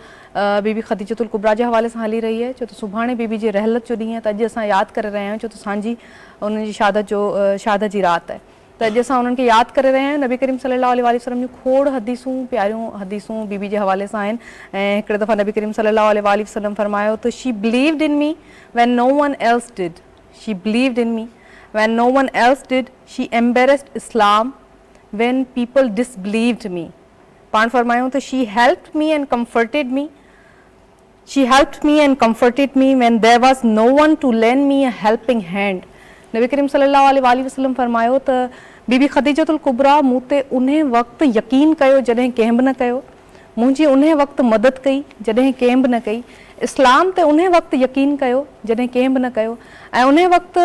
Speaker 2: बीबी ख़दीजतुल कुबरा जे हवाले सां हली रही आहे, छो त सुभाणे बीबी जी रहलत जो ॾींहुं आहे, त अॼु असां यादि करे रहिया आहियूं छो त असांजी उन्हनि जी शहादत जी राति आहे। تو جیسا انہوں کے یاد کر رہے ہیں نبی کریم صلی اللہ علیہ وسلم جو کھوڑ حدیثوں پیاریوں حدیثوں بی بی جے حوالے سے آئیں ایک دفعہ نبی کریم صلی اللہ علیہ وسلم فرمایا تو she believed in me when no one else did. She believed in me when no one else did. She embraced Islam when people disbelieved me. پان فرمایا تو she helped me and comforted me. She helped me and comforted me when there was no one to lend me a helping hand. نبی کریم صلی اللہ علیہ وسلم فرمایا تو be be خدیجۃ الکبریٰ موتے انہیں وقت یقین کयो جڏहिं कंहिं बि न कयो मुंहिंजी उन्हें वक़्तु मदद कई जॾहिं कंहिं बि न कई इस्लाम ते उन्हें वक़्तु यकीन कयो जॾहिं कंहिं बि न कयो ऐं उन्हें वक़्तु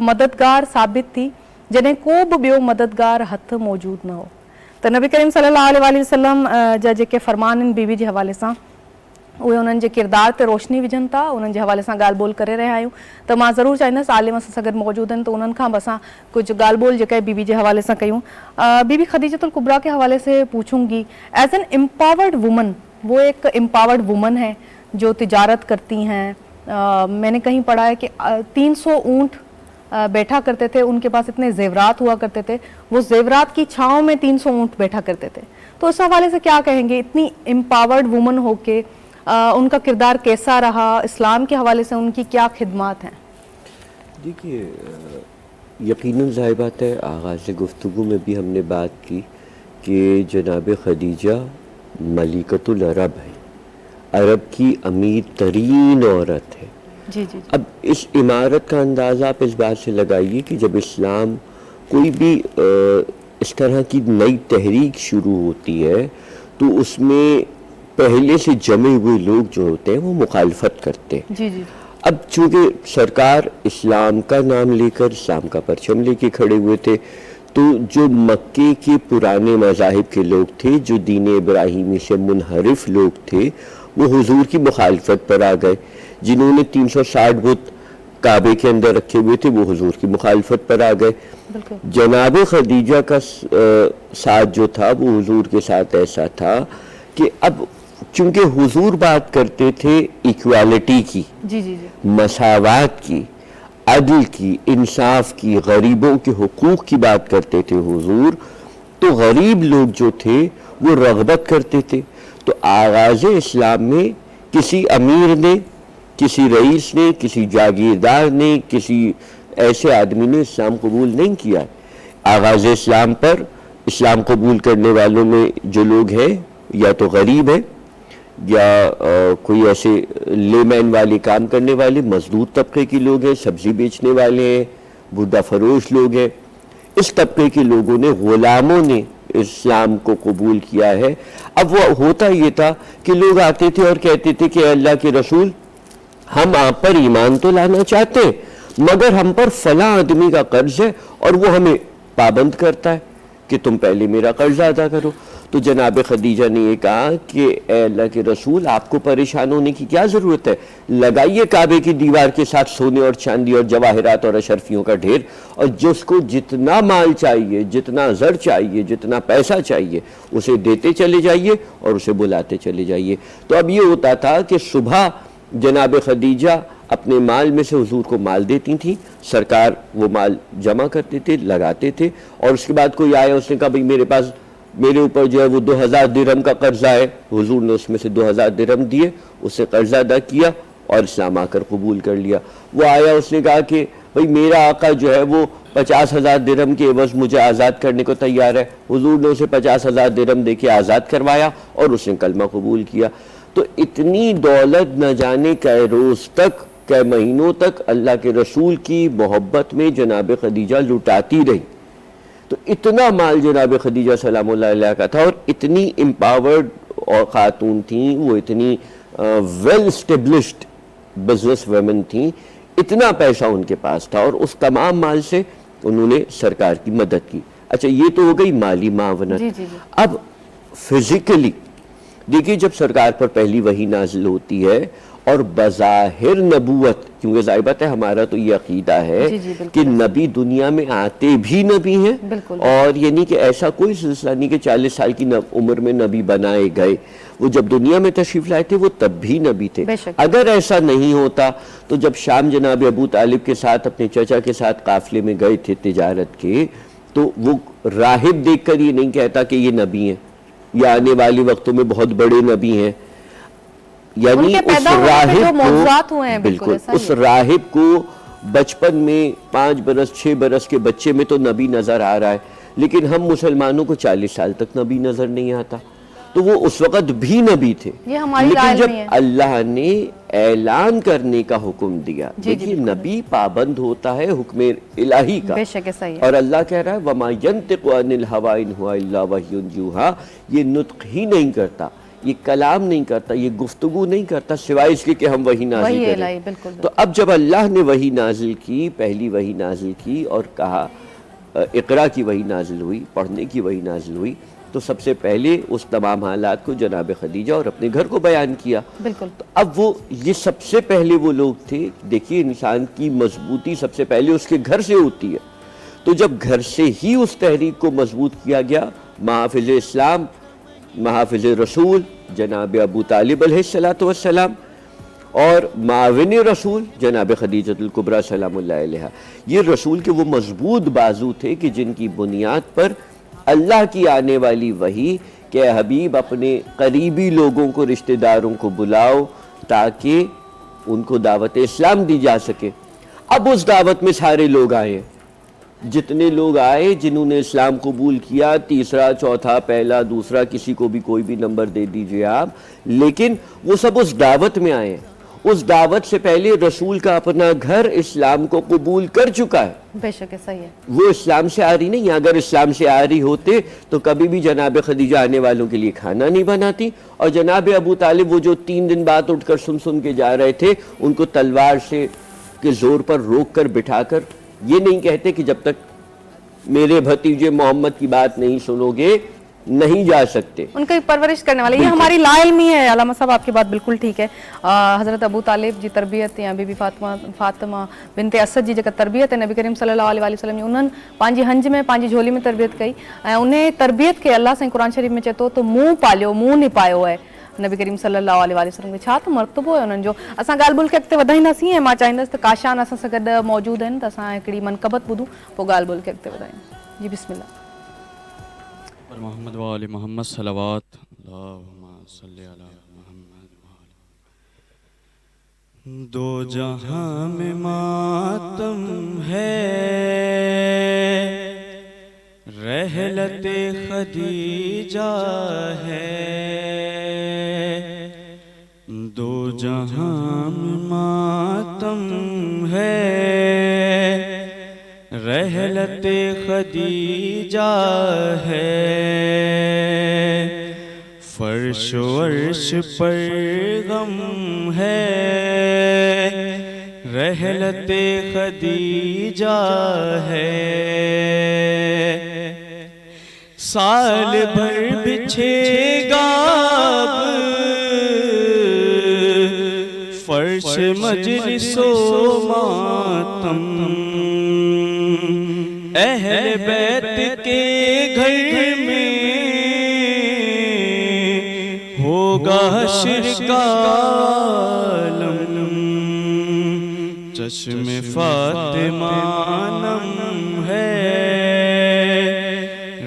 Speaker 2: मददगार साबित थी जॾहिं को बि ॿियो मददगार हथ मौजूदु न हो त नबी करीम सल्लल्लाहु अलैहि वसल्लम जा जेके फ़रमान आहिनि बीवी जे हवाले सां उहे उन्हनि जे किरदार ते रोशनी विझनि था उन्हनि जे हवाले सां ॻाल्हि ॿोल करे रहिया आहियूं त मां ज़रूरु चाहींदसि आलिम असां सां गॾु मौजूदु आहिनि त उन्हनि खां बि असां कुझु ॻाल्हि ॿोल जेका आहे बीबी जे हवाले सां कयूं बीबी खदीजतुल कुबरा के हवाले से पूछूंगी एज एन एम्पावर्ड वुमन वो एक एम्पावर्ड वुमन है जो तिजारत करती हैं मैंने कहीं पढ़ा है कि 300 ऊँट बैठा करते थे उनके पास इतने जेवरात हुआ करते थे वो जेवरात की छाँव में 300 ऊँट बैठा करते थे तो इस हवाले से क्या कहेंगे इतनी एम्पावर्ड वुमन होके उनका किरदार कैसा रहा इस्लाम के हवाले से उनकी क्या खिदमत हैं
Speaker 4: देखिए यकीनन ज़ाहिर बात है आगाज़ गुफ्तगू में भी हमने बात की कि जनाब खदीजा मलिकतुल अरब है अरब की अमीर तरीन औरत है
Speaker 2: जी जी
Speaker 4: अब इस इमारत का अंदाज़ा आप इस बात से लगाइए कि जब इस्लाम कोई भी इस तरह की नई तहरीक शुरू होती है तो उसमें पहले से जमे हुए लोग जो होते हैं वो मुखालफत करते हैं
Speaker 2: जी जी
Speaker 4: अब चूँकि सरकार इस्लाम का नाम लेकर इस्लाम का परचम लेके खड़े हुए थे तो जो मक्के के पुराने मज़ाहिब के लोग थे जो दीन इब्राहिमी से मुनहरिफ लोग थे वो हुजूर की मुखालफत पर आ गए जिन्होंने 360 बुत काबे के अंदर रखे हुए थे वो हुजूर की मुखालफत पर आ गए जनाब खदीजा का साथ जो था वो हुजूर के साथ ऐसा था कि अब चूँकि हुजूर बात करते थे इक्वालिटी की
Speaker 2: जी जी जी
Speaker 4: मसावात की अदल की इंसाफ की गरीबों के हुकूक की बात करते थे हुजूर तो गरीब लोग जो थे वो रग़बत करते थे तो आगाज़ इस्लाम में किसी अमीर ने किसी रईस ने किसी जागीरदार ने किसी ऐसे आदमी ने इस्लाम कबूल नहीं किया आगाज़ इस्लाम पर इस्लाम कबूल करने वालों में जो लोग हैं या तो गरीब है या कोई ऐसे लेमैन वाले काम करने वाले मजदूर तबके के लोग हैं सब्जी बेचने वाले हैं बुढ़ा फरोश लोग हैं इस तबके के लोगों ने गुलामों ने इस्लाम को कबूल किया है अब वो होता ये था कि लोग आते थे और कहते थे कि अल्लाह के रसूल हम आप पर ईमान तो लाना चाहते हैं मगर हम पर फला आदमी का कर्ज है और वो हमें पाबंद करता है कि तुम पहले मेरा कर्ज अदा करो तो जनाब खदीजा ने ये कहा कि ए अल्लाह के रसूल आपको परेशान होने की क्या ज़रूरत है लगाइए काबे की दीवार के साथ सोने और चांदी और जवाहरात और अशरफियों का ढेर और जिसको जितना माल चाहिए जितना ज़र चाहिए जितना पैसा चाहिए उसे देते चले जाइए और उसे बुलाते चले जाइए तो अब ये होता था कि सुबह जनाब खदीजा अपने माल में से हुजूर को माल देती थी सरकार वो माल जमा करते थे लगाते थे और उसके बाद कोई आया उसने कहा भाई मेरे ऊपर जो है वो 2000 दिरहम का कर्जा है हुजूर ने उसमें से 2000 दिरहम दिए उससे कर्जा अदा किया और इस्लाम आकर कबूल कर लिया वो आया उसने कहा कि भाई मेरा आका जो है वो 50,000 दिरहम के एवज़ मुझे आज़ाद करने को तैयार है हुजूर ने उसे 50,000 दिरहम दे के आज़ाद करवाया और उसने कलमा कबूल किया तो इतनी दौलत न जाने कई रोज़ तक कई महीनों तक अल्लाह के रसूल की मोहब्बत में जनाब खदीजा लुटाती रही तो इतना माल जनाब खदीजा सलामुल्लाह अलैहा का था और इतनी एम्पावर्ड और ख़ातून थी वो इतनी वेल एस्टेब्लिश्ड बिजनेस वुमेन थी इतना पैसा उनके पास था और उस तमाम माल से उन्होंने सरकार की मदद की अच्छा ये तो हो गई माली मावनत अब फिजिकली देखिए जब सरकार पर पहली वही नाजिल होती है और बज़ाहिर नबूवत क्योंकि ज़ाहिर बात है हमारा तो ये अकीदा है कि नबी दुनिया में आते भी नबी हैं और यानी कि ऐसा कोई सिलसिला नहीं कि 40 साल की उम्र में नबी बनाए गए वो जब दुनिया में तशरीफ लाए थे वो तब भी नबी थे अगर ऐसा नहीं होता तो जब शाम जनाब अबू तालिब के साथ अपने चचा के साथ काफिले में गए थे तिजारत के تو وہ راہب دیکھ کر یہ نہیں کہتا کہ یہ نبی ہیں یا آنے والے وقتوں میں بہت بڑے نبی ہیں، یعنی اس راہب کو بالکل اس راہب کو بچپن میں 5 برس 6 برس کے بچے میں تو نبی نظر آ رہا ہے، لیکن ہم مسلمانوں کو 40 سال تک نبی نظر نہیں آتا، تو وہ اس وقت بھی نبی تھے، لیکن جب اللہ نے اعلان کرنے کا حکم دیا، دیکھیے نبی پابند ہوتا ہے حکم الہی کا، اور اللہ کہہ رہا ہے وَمَا يَنْتِقُ عَنِ الْهَوَىٰ إِنْ هُوَ إِلَّا وَحْيٌ يُوحَىٰ، یہ نطق ہی نہیں کرتا، یہ کلام نہیں کرتا، یہ گفتگو نہیں کرتا سوائے اس کے کہ ہم وحی نازل کریں۔ تو اب جب اللہ نے وحی نازل کی، پہلی وحی نازل کی اور کہا اقرا کی وحی نازل ہوئی، پڑھنے کی وحی نازل ہوئی، تو سب سے پہلے اس تمام حالات کو جناب خدیجہ اور اپنے گھر کو بیان کیا۔
Speaker 2: بالکل۔
Speaker 4: تو اب وہ یہ سب سے پہلے وہ لوگ تھے، دیکھیے انسان کی مضبوطی سب سے پہلے اس کے گھر سے ہوتی ہے، تو جب گھر سے ہی اس تحریک کو مضبوط کیا گیا، محافظ اسلام، محافظ رسول جناب ابو طالب علیہ السلام اور معاون رسول جناب خدیجہ الکبریٰ سلام اللہ علیہا، یہ رسول کے وہ مضبوط بازو تھے کہ جن کی بنیاد پر اللہ کی آنے والی وحی کہ اے حبیب اپنے قریبی لوگوں کو، رشتہ داروں کو بلاؤ تاکہ ان کو دعوت اسلام دی جا سکے۔ اب اس دعوت میں سارے لوگ آئے، جتنے لوگ آئے جنہوں نے اسلام قبول کیا، تیسرا چوتھا پہلا دوسرا کسی کو بھی کوئی بھی نمبر دے دیجئے آپ، لیکن وہ سب اس دعوت میں آئے ہیں۔ اس دعوت سے پہلے رسول کا اپنا گھر اسلام کو قبول کر چکا ہے،
Speaker 2: بے شک صحیح ہے، وہ
Speaker 4: اسلام سے آ رہی نہیں، اگر اسلام سے آ رہی ہوتے تو کبھی بھی جناب خدیجہ آنے والوں کے لیے کھانا نہیں بناتی، اور جناب ابو طالب وہ جو 3 دن بعد اٹھ کر سن کے جا رہے تھے، ان کو تلوار سے کے زور پر روک کر بٹھا کر یہ نہیں کہتے کہ جب تک میرے بھتیجے محمد کی بات نہیں سنو گے نہیں جا سکتے،
Speaker 2: ان کی پرورش کرنے والے، یہ ہماری لا علمی ہے۔ علامہ صاحب آپ کی بات بالکل ٹھیک ہے، حضرت ابو طالب جی تربیت یا بی بی فاطمہ بنت اسد جی جگہ تربیت ہے نبی کریم صلی اللہ علیہ وسلم نے انہوں پانچی ہنج میں پانچی جھولی میں تربیت کئی، انہیں تربیت کے اللہ سے قرآن شریف میں چیتو تو منہ پالیو منہ نہیں پایو ہے نبی کریم صلی اللہ علیہ وسلم کے چھا تو مرتبو ہے انہوں جو اساں گال بول کے اگتے ودائینداسیں ہیں، ماں چاہیندس تو کاشان اساں سے گڈ موجود ہیں تو اساں ایکڑی منقبت بدوں پو گال بول کے اگتے ودائیں۔ جی بسم اللہ۔
Speaker 7: پر محمد و آل محمد صلوات اللہم صلی علی محمد دو جہاں میں ماتم ہے، رحلت خدیجہ ہے، دو جہاں میں ماتم ہے، رحلت خدیجہ ہے، فرش و عرش پر غم ہے، رحلت خدیجہ ہے، سال بھر بچھے گا فرش مجلس و ماتم، اہل بیت کے گھر میں ہوگا حشر کا عالم، چشم فاطمہ نم ہے،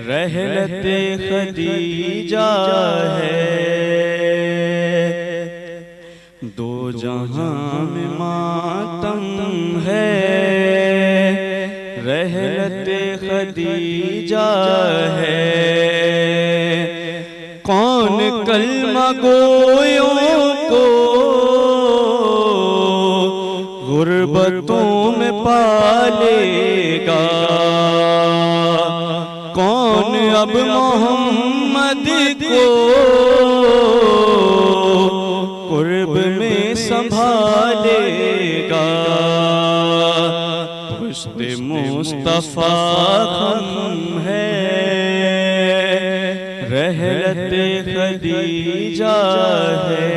Speaker 7: رحلت خدیجہ ہے، دو جہاں میں ماتم ہے، رحلت خدیجہ ہے، کون کلمہ گویوں کو غربتوں میں پالے گا، کون اب محمد کو قرب میں سنبھالے گا، پشت مصطفیٰ خم ہے، رحلت خدیجہ ہے،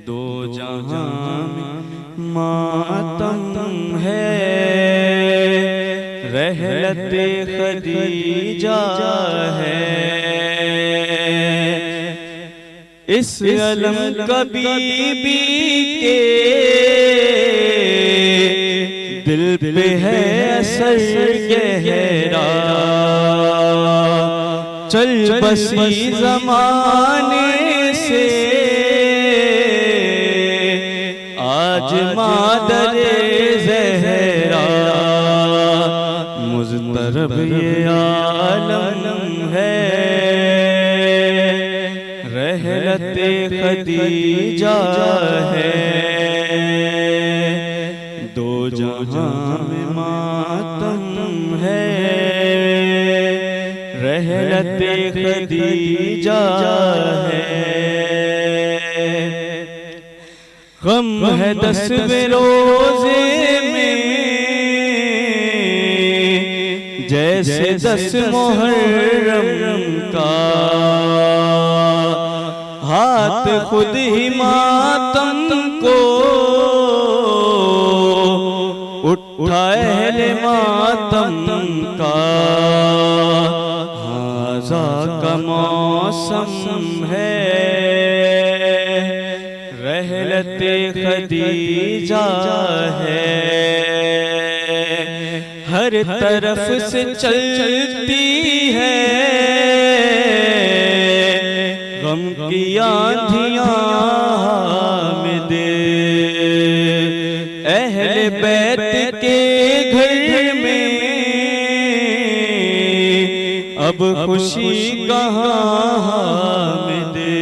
Speaker 7: دو جہاں میں ماتم ہے، رحلت خدیجہ ہے، اس علم کا بی بی کے دل پہ ہے اثر گہرا چل بسی زمانے سے آج مادر زہرا مضطرب یہ عالم ہے رحلت خدیجہ ہے دو جہاں میں ماتم ہے رحلت خدیجہ ہے غم ہے 10ویں روزے میں جیسے 10 محرم کا ہاتھ خود ہی ماتم کو اٹھا اہل ماتم کا ہاذا کا موسم ہے رحلت خدیجہ ہے ہر طرف سے چلتی ہے غم کی آندھیاں میں دے اہل بیت کے گھر میں اب خوشی کہاں میں دے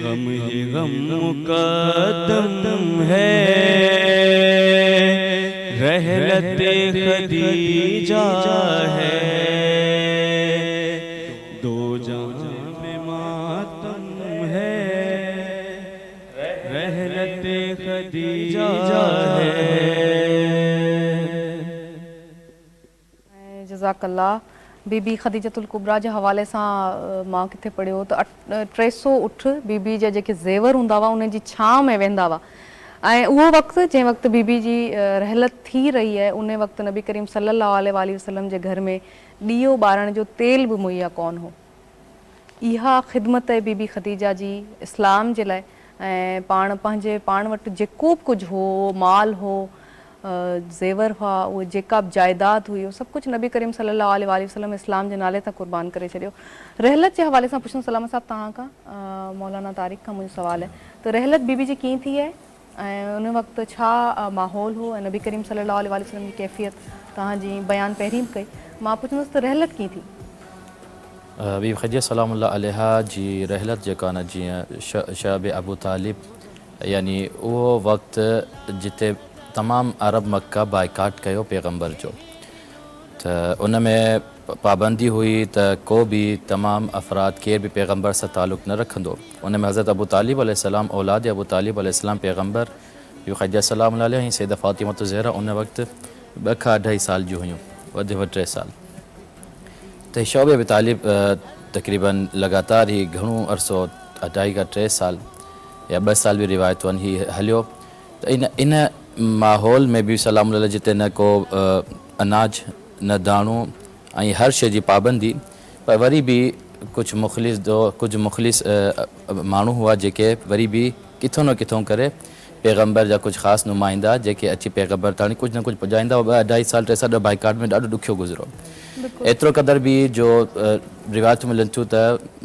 Speaker 7: غم ہی غم مقدم ہے رحلت خدیجہ ہے دو جہاں میں ماتم ہے رحلت خدیجہ ہے
Speaker 2: جزاک اللہ بی بی خدیجۃ الکبریٰ जे हवाले सां मां किथे पढ़ियो त 300 उठ बीबी जा जेके ज़ेवर हूंदा हुआ उन जी छांव में वेंदा हुआ ऐं उहो वक़्तु जंहिं वक़्तु बीबी जी रहलत थी रही आहे उन वक़्तु नबी करीम सल्लल्लाहु अलैहि वसल्लम जे घर में ॾीओ ॿारण जो तेल बि मुहैया कोन हो इहा ख़िदमत आहे बीबी ख़दीजा जी इस्लाम जे लाइ ऐं पंहिंजे पाण वटि जेको बि कुझु हो माल हो ज़ेवर हुआ उहे जेका बि जाइदाद हुई उहो सभु कुझु नबी करीम सल्लल्लाहु अलैहि वसल्लम इस्लाम जे नाले तां क़ुर्बान करे छॾियो रहलत जे हवाले सां पुछणु सलाम साहिबु तव्हां खां मौलाना तारिक खां मुंहिंजो सुवालु आहे त रहलत बीबी जी कीअं थी आहे ऐं उन वक़्तु छा माहौल हो ऐं नबी करीम सल्लल्लाहु अलैहि वसल्लम जी कैफ़ियत तव्हांजी बयानु पहिरीं बि कई मां पुछंदुसि त रहलत कीअं थी
Speaker 3: बीबी ख़दीजा सलामुल्लाह अलैहा जी रहलत जेका न जीअं शब अबू तालिब यानी उहो वक़्तु जिते तमामु अरब मक्का बाइकाट कयो पैगम्बर जो त उन में पाबंदी हुई त को बि तमामु अफ़राद केर बि पैगम्बर सां तालुक़ न रखंदो उन में हज़रत अबू तालिब अलैहिस्सलाम औलाद अबू तालिब अलैहिस्सलाम पैगम्बर बीबी ख़दीजा सलामुल्लाह अलैहा ऐं सैयदा फ़ातिमत ज़हरा उन वक़्तु 2 खां 2.5 साल जूं हुयूं वधि में वधि 3 साल त शौब अबी तालिब तक़रीबन लगातार ही घणो अरसो 2.5 खां 3 साल या 2 साल बि रिवायतूं आहिनि ही हलियो त इन माहौल में बि सलाम जिते न को अनाज न दाणो ऐं हर शइ जी पाबंदी पर वरी बि कुझु मुख़लिस माण्हू हुआ जेके वरी बि किथों न किथों करे पैगम्बर जा कुझु ख़ासि नुमाइंदा जेके अची पैगम्बर ताणी कुझु न कुझु पुॼाईंदा 2.5 साल 3 साल बाइकाट में ॾाढो ॾुखियो गुज़रो एतिरो क़दर बि जो रिवायतूं मिलनि थियूं त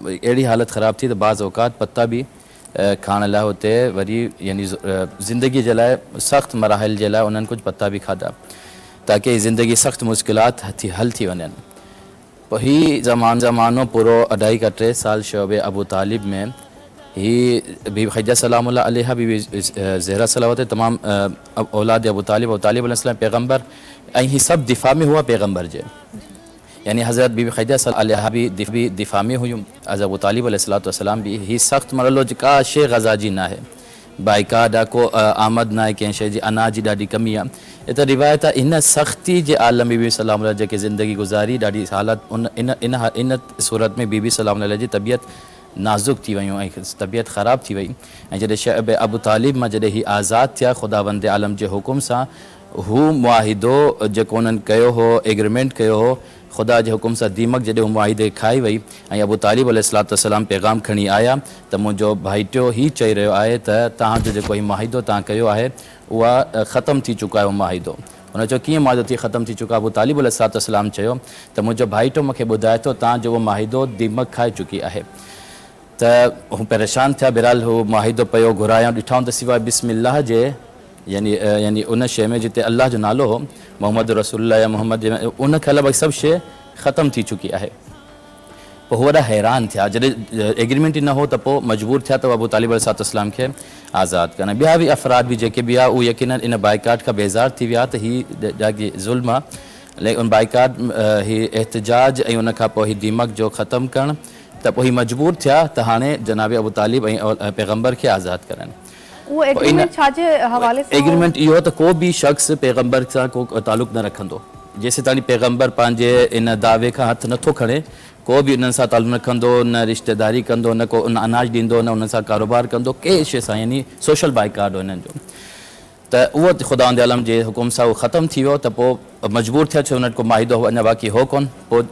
Speaker 3: अहिड़ी हालत ख़राब थी त बाज़ औक़ात पता बि खाइण लाइ हुते वरी यानी ज़िंदगी जे लाइ सख़्तु मराहिल जे लाइ उन्हनि कुझु पता बि खाधा ताकी ज़िंदगी सख़्तु मुश्किलात हल थी वञनि पोइ हीउ ज़मानो पूरो 2.5 खां 3 साल शौब अबू तालिब में ही बीबी ख़दीजा सलामुल्लाह अलैहा बीबी ज़हरा सलावत तमामु औलाद अबू तालिब अलैहिस्सलाम पैगम्बर ऐं ही सभु दिफ़ा में हुआ पैगम्बर जे यानी हज़रत बीबी ख़दीजा अलैहा भी दिफ़ा में हुयूं हज़रत अबू तालिब अलैहिस्सलाम भी ही सख़्तु मरलो का शइ ग़ज़ा जी न आहे बाइकाट आहे को आमद न आहे कंहिं शइ जी अनाज जी ॾाढी कमी आहे त रिवायत आहे इन सख़्ती जे आलम में बीबी सलाम जेके ज़िंदगी गुज़ारी ॾाढी हालत इन सूरत में बीबी सलाम जी तबियत नाज़ुक थी वियूं ऐं तबियत ख़राबु थी वई ऐं जॾहिं शब अबू तालिब मां जॾहिं ही आज़ादु थिया ख़ुदावंद आलम जे हुकुम सां हू मुआहिदो जेको उन्हनि कयो हो, एग्रीमेंट कयो हो, ख़ुदा जे हुकुम सां दीमक जॾहिं हू मुआहिदे खाई वई ऐं अबू तालिब अलैहिस्सलाम पैगाम खणी आया त मुंहिंजो भाइटियो ही चई रहियो आहे त तव्हांजो जेको ही मुआहिदो तव्हां कयो आहे उहा ख़तमु थी चुका आहे मुआहिदो। हुन चयो कीअं मुआहिदो थी ख़तमु थी चुका? अबू तालिब अलैहिस्सलाम चयो त मुंहिंजो भाइटियो मूंखे ॿुधाए थो तव्हांजो उहो मुआहिदो दीमक खाए चुकी आहे। त हू परेशान थिया, बहरहाल हू मुआहिदो पियो घुरायूं, ॾिठऊं त सवाइ बिस्मिल्लाह जे यानी उन शइ में जिते अल्लाह जो नालो हो, मोहम्मद रसूलुल्लाह या मोहम्मद जे उन खे अलावा सभु शइ ख़तमु थी चुकी आहे। पोइ हू वॾा हैरान थिया, जॾहिं एग्रीमेंट ई न हो त पोइ मजबूर थिया त अबू तालिब अलैहिस्सलाम खे आज़ादु कनि। ॿिया बि अफ़राद बि जेके बि आहे उहे यकीनन इन बाइकाट खां बेज़ार थी विया त हीअ ॾाढी ज़ुल्म आहे, लेकिन उन बाइकाट हीअ एहतजाज ऐं उन खां पोइ हीअ दीमक जो ख़तमु करणु, त पोइ हीअ मजबूर थिया त हाणे जनाब अबू तालिब ऐं पैगम्बर खे आज़ादु करनि।
Speaker 2: वो एग्रीमेंट छाजे हवाले से?
Speaker 3: एग्रीमेंट इहो त को बि शख़्स पैगम्बर सां को तालुक़ न रखंदो, जेसीं ताईं पैगम्बर पंहिंजे इन दावे खां हथु नथो खणे, को बि उन्हनि सां तालुक़ न रखंदो, न रिश्तेदारी कंदो, न को उन अनाज ॾींदो, न उन्हनि सां कारोबार कंदो, कंहिं शइ सां, यानी सोशल बाइकाट हो हिननि जो। त उहो ख़ुदा जे आलम जे हुकुम सां उहो ख़तमु थी वियो, त पोइ मजबूर थिया, छो उन्हनि को मुआहिदो हो अञा बाक़ी हो कोन। पोइ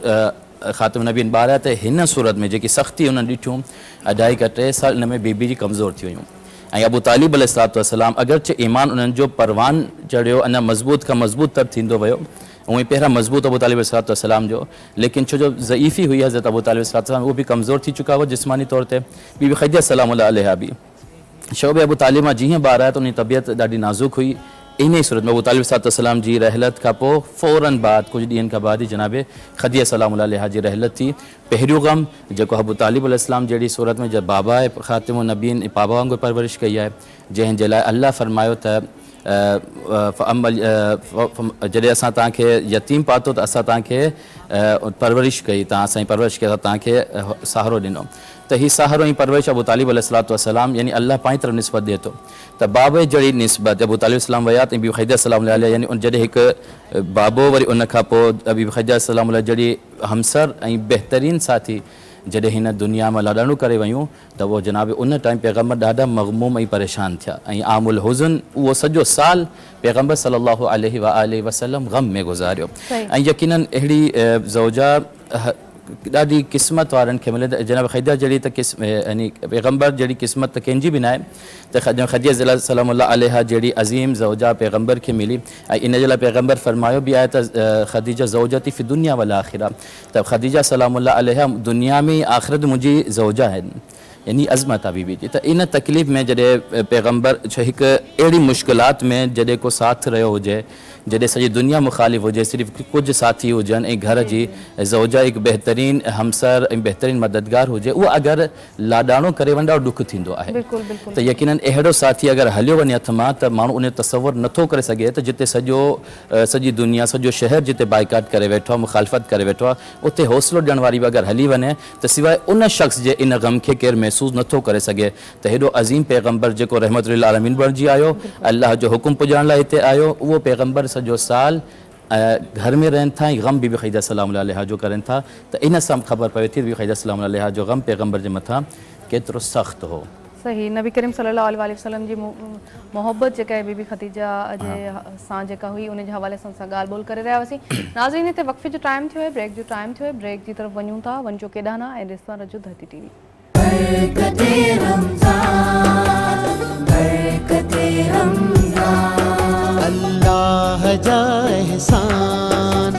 Speaker 3: ख़ातिम नबीन ॿारहं त हिन सूरत में जेकी सख़्ती उन्हनि ॾिठियूं, 2.5 खां 3 साल इन में बीबी जी कमज़ोर थी वियूं ऐं अबू तालिब अलैहिस्सलाम अगरचे ईमान उन्हनि जो परवान चढ़ियो, अञा मज़बूत खां मज़बूत तर थींदो वियो, उहे पहिरां मज़बूत अबू तालिब अलैहिस्सलाम जो, लेकिन छो जो ज़ईफ़ी हुई हज़रत अबू तालिब अलैहिस्सलाम, उहो बि कमज़ोर थी चुका हुआ जिस्मानी तौर ते। बीबी ख़दीजा सलाम अलैहा बि शोबे अबू तालिब मां जीअं ॿार आया त उनजी तबियत ॾाढी नाज़ुक हुई। इन ई सूरत में अबू तालिब अलैहिस्सलाम जी रहलत खां पोइ फ़ौरन बाद कुझु ॾींहंनि खां बाद ई जनाबे ख़दीजा सलाम अलैहा जी रहलत थी। पहिरियों गम जेको अबू तालिब अलैहिस्सलाम जहिड़ी सूरत में जब बाबा आहे ख़ातिम नबीन पापा वांगुरु परवरिश कई आहे, जंहिंजे लाइ अल्लाह फरमायो त जॾहिं असां तव्हांखे यतीम पातो त असां तव्हांखे परवरिश कई, तव्हां असांजी परवरिश कई, तव्हांखे सहारो ॾिनो। त हीअ सहारो ऐं परवरिश अबू तालिब अलैहिस्सलाम यानी अल्लाह पंहिंजी तरफ़ निस्बत ॾिए थो। त बाबे जहिड़ी निस्बत अबू तालिब अलैहिस्सलाम विया त बीबी ख़दीजा सलाम अलैहा, यानी जॾहिं हिकु बाबो वरी उन खां पोइ बीबी ख़दीजा सलाम अलैहा जहिड़ी हमसर ऐं बहितरीन साथी जॾहिं हिन दुनिया में लाॾाणो करे वियूं, त उहो जनाब उन टाइम पैगम्बर ॾाढा मग़मूम ऐं परेशान थिया ऐं आमुल हुज़न उहो सॼो साल पैगम्बर सल्लल्लाहु अलैहि वसल्लम ग़म में गुज़ारियो। ऐं यकीनन अहिड़ी ज़ौजा ॾाढी क़िस्मत वारनि खे मिले। जनाब ख़दीजा जहिड़ी त यानी पैगम्बर जहिड़ी क़िस्मत त कंहिंजी बि न आहे, त ख़दीजा सलाम अलैहा जहिड़ी अज़ीम ज़ौजा पैगम्बर खे मिली ऐं इन जे लाइ पैगम्बर फरमायो बि आहे त ख़दीजा ज़ौजती फ़ी दुनिया वल आख़िरा, त ख़दीजा सलाम अलैहा दुनिया में आख़िरत मुंहिंजी ज़ौजा आहिनि, यानी अज़मत आहे बीबी जी। त इन तकलीफ़ में जॾहिं पैगम्बर छो हिकु अहिड़ी मुश्किलात में जॾहिं को साथ रहियो हुजे, जॾहिं सॼी दुनिया मुख़ालिफ़ हुजे, सिर्फ़ु कुझु साथी हुजनि ऐं घर जी ज़ौजा हिकु बहितरीन हमसर ऐं बहितरीन मददगार हुजे, उहा अगरि लाॾाणो करे वञे ॾाढो ॾुख थींदो आहे। त यकीनन अहिड़ो साथी अगरि हलियो वञे हथ मां त माण्हू उन तसवुरु नथो करे सघे त जिते सॼी दुनिया सॼो शहर जिते बाइकाट करे वेठो आहे, मुखालफ़त करे वेठो आहे, उते हौसलो ॾियण वारी बि अगरि हली वञे त सवाइ उन शख़्स जे इन ग़म खे केरु महसूसु नथो करे सघे त हेॾो अज़ीम पैगम्बर जेको रहमतुल आलमीन बणिजी आयो, अल्लाह जो हुकुम पुॼाइण लाइ हिते आयो, उहो पैगम्बर सॼो साल घर में रहनि था ऐं ग़म बीबी ख़दीजा सलाम अलैहा जो करनि था। त इन सां ख़बर पवे थी बीबी ख़दीजा सलाम अलैहा जो ग़म पैगम्बर जे मथां केतिरो सख़्तु हो।
Speaker 2: सही, नबी करीम सल्लल्लाहु अलैहि वसल्लम जी मोहब्बत जेका आहे बीबी ख़दीजा जे सां जेका हुई उन जे हवाले सां ॻाल्हि ॿोल करे रहिया हुआसीं। नाज़रीन, हिते वक़्फ़े जो टाइम थियो आहे, ब्रेक जो टाइम थियो आहे, ब्रेक जी तरफ़ वञूं था, वञो केॾांहुं न ऐं ॾिसंदा रहिजो धरती टीवी।
Speaker 1: बरकते रमज़ान, बरकते रमज़ान, अल्लाह जा एहसान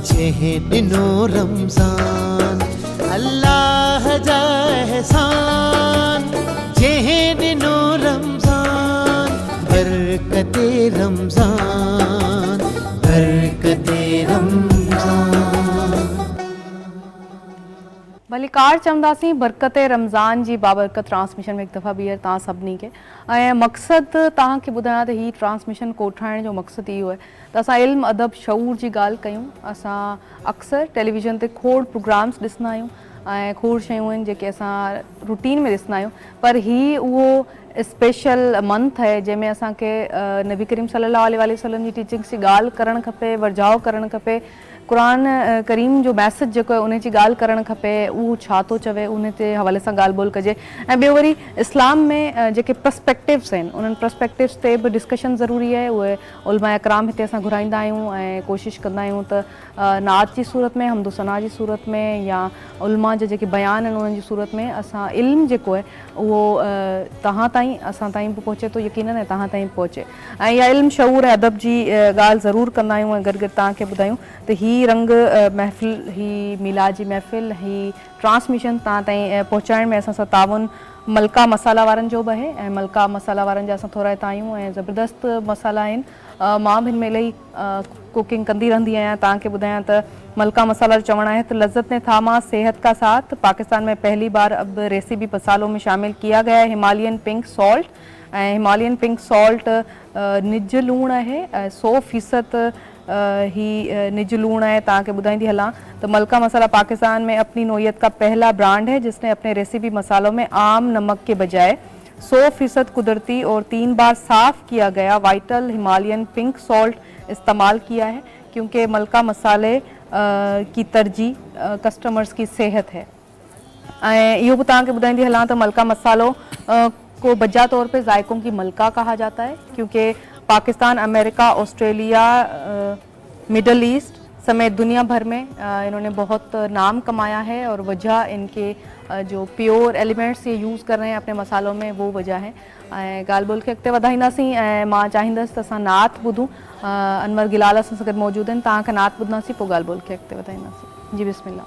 Speaker 1: जंहिं ॾिनो रमज़ान, अल्लाह जा एहसान जंहिं ॾिनो रमज़ान, बरकते रमज़ान, बरकते रमज़ान।
Speaker 2: भलीकार चवंदासीं बरकते रमज़ान जी बाबरकत ट्रांसमिशन में हिकु दफ़ा ॿीहर तव्हां सभिनी खे ऐं मक़सदु तव्हांखे ॿुधायां त हीअ ट्रांसमिशन कोठाइण जो मक़सदु इहो आहे त असां इल्मु अदब शऊर जी ॻाल्हि कयूं। असां अक्सर टेलीविज़न ते खोड़ प्रोग्राम्स ॾिसंदा आहियूं ऐं खोड़ शयूं आहिनि जेके असां रूटीन में ॾिसंदा आहियूं, पर हीअ उहो स्पेशल मंथ आहे जंहिंमें असांखे नबी करीम सल्लल्लाहु अलैहि वसल्लम जी टीचिंग्स जी ॻाल्हि करणु खपे, वर्जाउ करणु खपे, क़ुरान करीम जो मैसेज जेको आहे उन जी ॻाल्हि करणु खपे, उहो छा थो चवे उन ते हवाले सां ॻाल्हि ॿोल कजे। ऐं ॿियो वरी इस्लाम में जेके पर्सपेक्टिव्स आहिनि उन्हनि पर्सपेक्टिव्स ते बि डिस्कशन ज़रूरी आहे। उहे उलमा इकराम हिते असां घुराईंदा आहियूं ऐं कोशिशि कंदा आहियूं त नात जी सूरत में, हमदो सना जी सूरत में या उलमा जे जेके बयान आहिनि उन्हनि जी सूरत में असां इल्मु जेको आहे उहो तव्हां ताईं असां ताईं बि पहुचे थो यकीनन ऐं तव्हां ताईं पहुचे। ऐं इहा इल्मु शऊर ऐं अदब जी ॻाल्हि ज़रूरु कंदा आहियूं ऐं गॾु गॾु तव्हांखे ॿुधायूं त ही रंग महफ़िल, ही मीलाद जी महफ़िल, ही ट्रांसमिशन तव्हां ताईं पहुचाइण में असां सां ताउन मलका मसाला वारनि जो बि आहे ऐं मलका मसाला वारनि जा असां थोरा हितां आहियूं ऐं ज़बरदस्त मसाला आहिनि। मां बि हिन में इलाही कुकिंग कंदी रहंदी आहियां। तव्हांखे ॿुधायां त मलका मसाला जो चवण आहे त लज़्ज़त ने थामा सेहत का साथ, पाकिस्तान में पहली बार अब रेसिपी मसालों में शामिल किया गया है हिमालयन पिंक सॉल्ट। ऐं हिमालयन पिंक सॉल्ट निज लूण आहे, 100% ही निज लूण है। तव्हांखे ॿुधाईंदी हलां तो मलका मसाला पाकिस्तान में अपनी नोयत का पहला ब्रांड है जिसने अपने रेसिपी मसालों में आम नमक के बजाय 100% कुदरती और 3 बार साफ़ किया गया वाइटल हिमालयन पिंक सॉल्ट इस्तेमाल किया है, क्योंकि मलका मसाले की तरजीह कस्टमर्स की सेहत है। इहो बि तव्हांखे ॿुधाईंदी हलां त मलका मसालो को बजा तौर पे जायकों की मलका कहा जाता है, क्योंकि Pakistan, America, Australia, middle east समेत दुनिया भर में इन्होंने बहुत नाम कमाया है और वजह इनके जो प्योर एलिमेंट्स ये यूज़ कर रहे हैं अपने मसालों में वो वजह है। ॻाल्हि ॿोल खे अॻिते वधाईंदासीं ऐं मां चाहींदसि त असां नात ॿुधूं। अनवर गिलाल असां सां गॾु मौजूदु आहिनि, तव्हां खां नात ॿुधंदासीं पोइ ॻाल्हि ॿोल खे अॻिते वधाईंदासीं। जी बिस्मिल्लाह।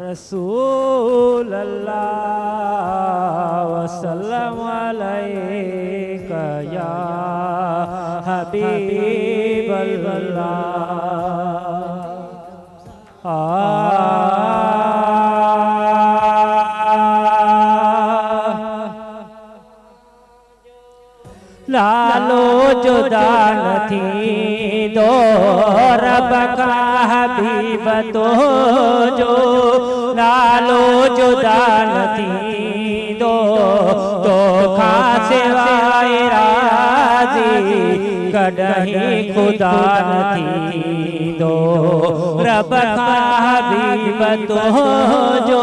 Speaker 8: रसूल अल्लाह वसल्लम अलैका या हबीब अल्लाह। लालो जुदा नथी दो रब का हबीब तो जो, लालो जुदा नथी दो तो खा सिवाय राज़ी कॾहिं खुदा नथी दो रब का हबीब तो जो।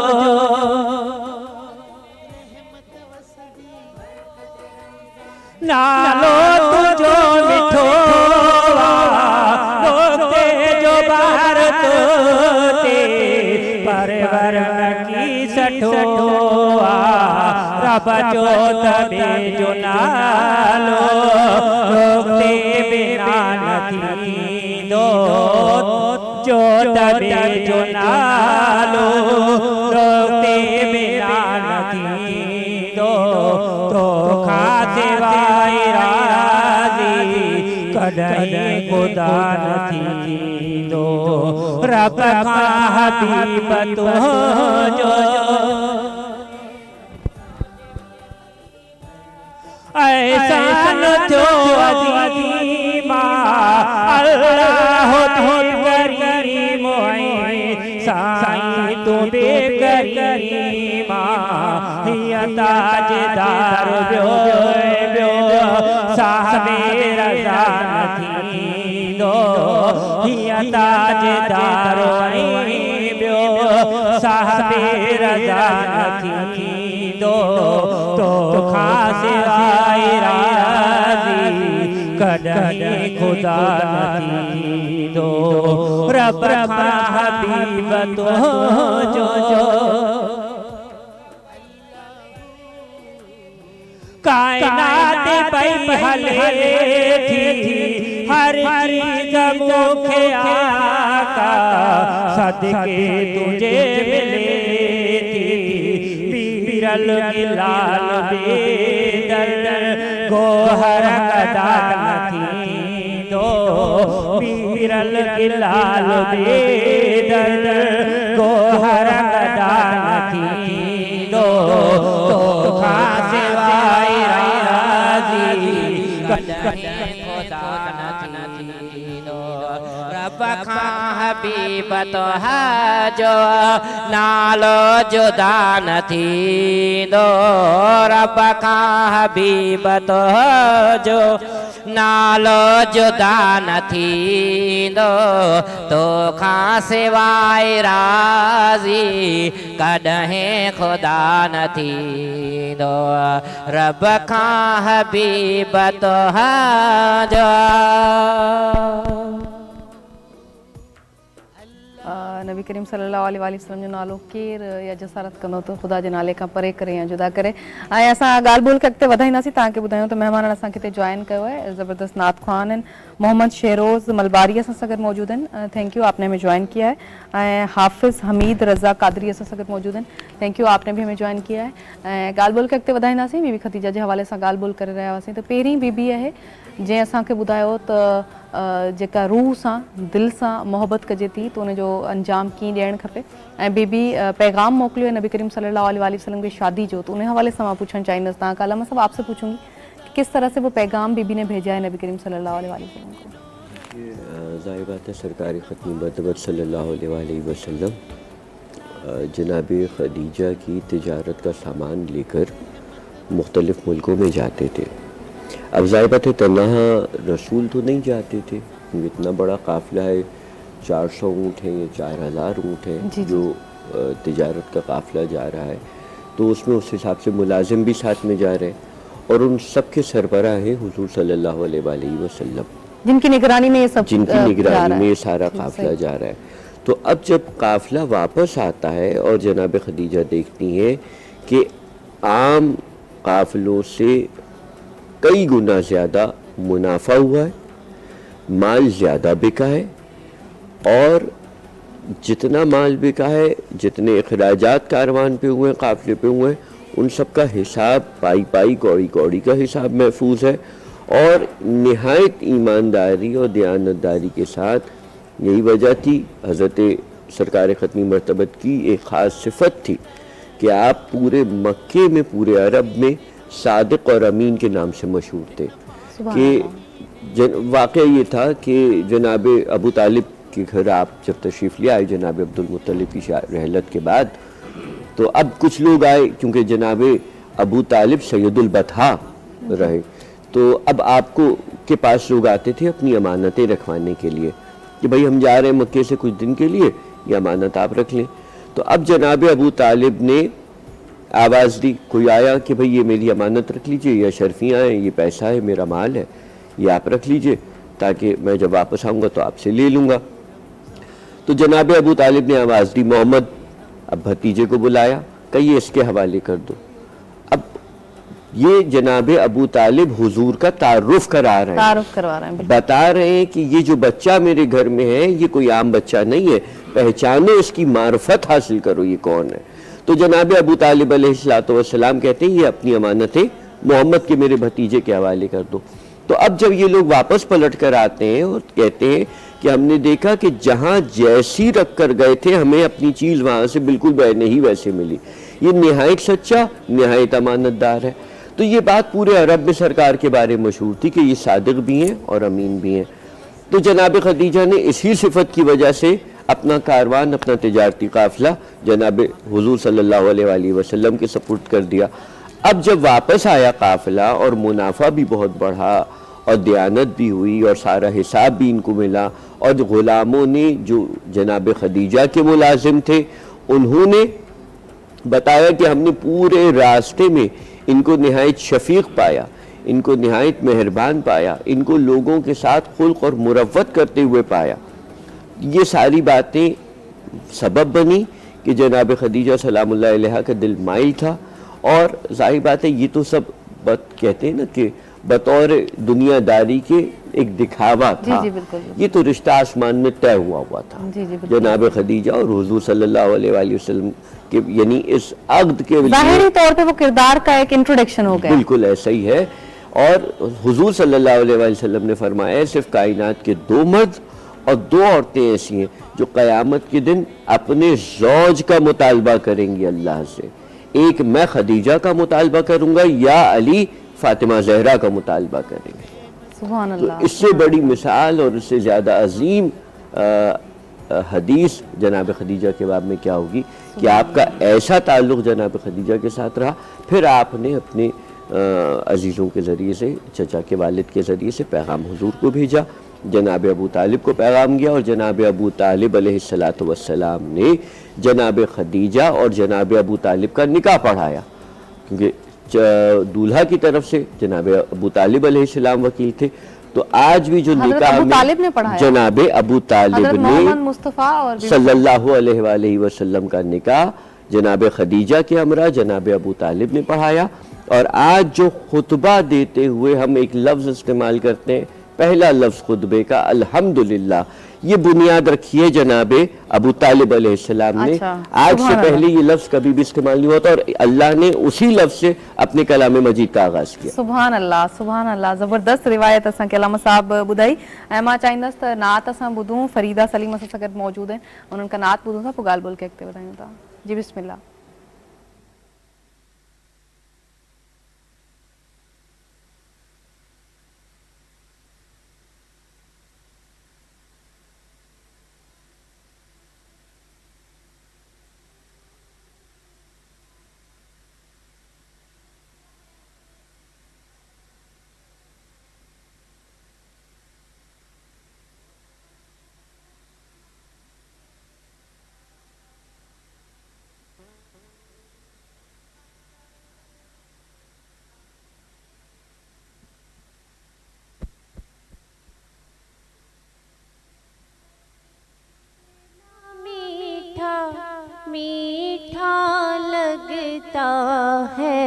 Speaker 8: नालो तुझो मिठो लोते जो बाहर तोते परवर की सठो रब जो तबे जो नालो लोते बिना नथी दो जो तबे जो नालो लोते बिना नथी दो तो खाते कॾहिं खुदा नथी दो रब का हबीब तो जो। ऐसा न थियो अज़ीमा अल्लाह करीम साईं तू बेकरीमा हिया ताजदार बियो साहबे रज़ा नथी दो हिया ताजदार बियो साहबे रज़ा नथी दो तो खासे राज़ी कॾहिं खुदा नथी दो रब का हबीब तो जो। कायनात पई हले थी हर चीज़ मुखे आका सदके तुझे मिले थी बिरल गिलाल बेदर गोहर कदा नथी दो बिरल गिलाल बेदर गोहर कदा नथी दो तो खासे कॾहिं खुदा नथी दो रब खां हबीब तो है जो नालो जुदा न थींदो रब खां हबीब तो जो नालो जुदा न थींदो तो खां सिवाय राज़ी कॾहिं खुदा न थींदो रब खां हबीब तो है जो।
Speaker 2: नबी करीम सल्लल्लाहु अलैहि वसल्लम जो नालो केर या जसारत कंदो तो ख़ुदा जे नाले खां परे करे या जुदा करे। ऐं असां ॻाल्हि ॿोल खे अॻिते वधाईंदासीं। तव्हांखे ॿुधायूं त महिमाननि असांखे हिते जॉइन कयो आहे, ज़बरदस्त नात ख़्वान आहिनि, मोहम्मद शेरोज़ मलबारी असां सां गॾु मौजूदु आहिनि, थैंक यू आपने हमें ज्वाइन किया है। ऐं हाफ़िज़ हमीद रज़ा कादरी असां सां गॾु मौजूदु आहिनि, थैंक यू आपने भी हमें ज्वाइन किया है। ऐं ॻाल्हि ॿोल खे अॻिते वधाईंदासीं। बीबी ख़दीजा जे हवाले सां ॻाल्हि ॿोल करे रहिया हुआसीं। त पहिरीं बीबी आहे जंहिं असांखे ॿुधायो त जेका रूह सां दिलि सां मोहबत कजे थी त उनजो अंजाम कीअं ॾियणु खपे। ऐं बीबी पैगाम मोकिलियो है नबी करीम सल्लल्लाहु अलैहि वसल्लम की शादी जो, तो उन हवाले से मैं पूछना चाहूँगी। तहाँ का मैं सब आपसे पूछूंगी कि किस तरह से वो पैगाम बीबी ने भेजा है नबी करीम सल्लल्लाहु अलैहि वसल्लम को।
Speaker 4: ज़ाहिर बात है सरकारी ख़त्मी मरतबत सल्लल्लाहु अलैहि वसल्लम जनाब खदीजा की तिजारत का सामान लेकर मुख्तलिफ़ मुल्कों में जाते थे। अब ज़ाहिर बात है तन्हा रसूल तो नहीं जाते थे, इतना बड़ा काफ़िला है, 400 ऊँट हैं या 4000 ऊँट हैं जो तिजारत का काफ़िला जा रहा है, तो उसमें उस हिसाब से मुलाजिम भी साथ में जा रहे हैं और उन सब के सरबराह हैं हुज़ूर सल्लल्लाहु अलैहि वसल्लम,
Speaker 2: जिनकी निगरानी में ये सब
Speaker 4: जिनकी निगरानी में ये सारा काफ़िला जा रहा है। तो अब जब काफ़िला वापस आता है और जनाब खदीजा देखती हैं कि आम काफ़िलों से कई गुना ज़्यादा मुनाफा हुआ है, माल ज़्यादा बिका है और जितना माल बिका है, जितने अखराजात कारवान पे हुए हैं, काफ़िले पे हुए हैं, उन सब का हिसाब पाई पाई कौड़ी कौड़ी का हिसाब महफूज है और निहायत ईमानदारी और दयानतदारी के साथ। यही वजह थी हज़रत सरकार ख़त्मी मरतबत की एक ख़ास सिफत थी कि आप पूरे मक्के में, पूरे अरब में सादिक और अमीन के नाम से मशहूर थे। कि वाक़या ये था कि जनाब अबू तालिब के घर आप जब तशरीफ़ ले आए जनाब अब्दुल मुत्तलिब की रहलत के बाद, तो अब कुछ लोग आए, क्योंकि जनाब अबू तालिब सैयदुल बतहा रहे, तो अब आपको के पास लोग आते थे अपनी अमानतें रखवाने के लिए कि भाई हम जा रहे हैं मक्के से कुछ दिन के लिए, ये अमानत आप रख लें। तो अब जनाब अबू तालिब ने आवाज़ दी, कोई आया कि भाई ये मेरी अमानत रख लीजिए, ये शर्फियाँ हैं, ये पैसा है, मेरा माल है, ये आप रख लीजिए ताकि मैं जब वापस आऊँगा तो आपसे ले लूँगा। तो जनाब अबू तालिब ने आवाज़ दी, मोहम्मद, अब भतीजे को बुलाया, कहिए इसके हवाले कर दो। अब ये जनाब अबू तालिब हुजूर का तारुफ करा रहे हैं, बता रहे हैं कि ये जो बच्चा मेरे घर में है ये कोई आम बच्चा नहीं है, पहचानो, इसकी मार्फत हासिल करो, ये कौन है। तो जनाब अबू तालिब अलैहिस्सलाम कहते हैं ये अपनी अमानतें मोहम्मद के मेरे भतीजे के हवाले कर दो। तो अब जब ये लोग वापस पलट कर आते हैं और कहते हैं कि हमने देखा कि जहाँ जैसी रख कर गए थे हमें अपनी चीज़ वहाँ से बिल्कुल नहीं वैसे मिली, ये निहायत सच्चा, निहायत अमानतदार है। तो ये बात पूरे अरब में सरकार के बारे में मशहूर थी कि ये सादिक भी हैं और अमीन भी हैं। तो जनाब खदीजा ने इसी सिफत की वजह से अपना कारवान, अपना तिजारती काफ़िला जनाब हुजूर सल्लल्लाहु अलैहि वसल्लम के सपुर्द कर दिया। अब जब वापस आया काफ़िला और मुनाफा भी बहुत बढ़ा और दयानत भी हुई और सारा हिसाब भी इनको मिला, और ग़ुलामों ने जो जनाब खदीजा के मुलाजिम थे उन्होंने बताया कि हमने पूरे रास्ते में इनको निहायत शफीक पाया, इनको निहायत मेहरबान पाया, इनको लोगों के साथ खुल्क और मुरव्वत करते हुए पाया। ये सारी बातें सबब बनी कि जनाब खदीजा सलामुल्लाह अलैहा का दिल माइल था। और जाहिर बात है ये तो सब कहते हैं ना कि बतौर दुनियादारी के एक दिखावा था, ये तो रिश्ता आसमान में तय हुआ था जनाब खदीजा और हुजूर सल्लल्लाहु अलैहि वसल्लम के, यानी इस अक़्द के
Speaker 2: ज़ाहिरी तौर पे वो किरदार का एक इंट्रोडक्शन हो गया।
Speaker 4: बिल्कुल ऐसा ही है। और हुजूर सल्लल्लाहु अलैहि वसल्लम ने फरमाया सिर्फ कायनात के 2 मर्द और 2 औरतें ऐसी हैं जो क़यामत के दिन अपने ज़ौज का मुतालबा करेंगी अल्लाह से, एक मैं खदीजा का मुतालबा करूँगा या अली फातिमा ज़हरा का मुतालबा करेंगे। सुभान अल्लाह। तो इससे बड़ी मिसाल और इससे ज़्यादा अजीम حدیث جناب خدیجہ کے باب میں کیا ہوگی کہ آپ کا ایسا تعلق جناب خدیجہ کے ساتھ رہا، پھر آپ نے اپنے عزیزوں کے ذریعے سے، چچا کے والد کے ذریعے سے پیغام حضور کو بھیجا، جناب ابو طالب کو پیغام گیا، اور جناب ابو طالب علیہ السلام نے جناب خدیجہ اور جناب ابو طالب کا نکاح پڑھایا، کیونکہ دولہا کی طرف سے جناب ابو طالب علیہ السلام وکیل تھے۔ تو آج بھی جو نکاح میں جناب ابو طالب نے صلی اللہ علیہ وآلہ وسلم کا نکاح جناب خدیجہ کے ہمراہ جناب ابو طالب نے پڑھایا، اور آج جو خطبہ دیتے ہوئے ہم ایک لفظ استعمال کرتے ہیں، پہلا لفظ خطبے کا الحمدللہ، یہ بنیاد رکھی ہے جناب ابو طالب علیہ السلام نے۔ آج سے پہلے یہ لفظ کبھی بھی استعمال نہیں ہوتا، اور اللہ نے اسی لفظ سے اپنے کلام مجید کا آغاز کیا۔
Speaker 2: سبحان اللہ، سبحان اللہ، زبردست روایت اساں کے علامہ صاحب بدائی۔ ماں چاہیندس تا نعت اساں بدوں، فریدہ سلیم اساں سگد موجود ہیں، انہوں کا نعت بدوں تھا، پگال بول کے اکتے بتائیں تا جی بسم اللہ۔
Speaker 5: میٹھا لگتا ہے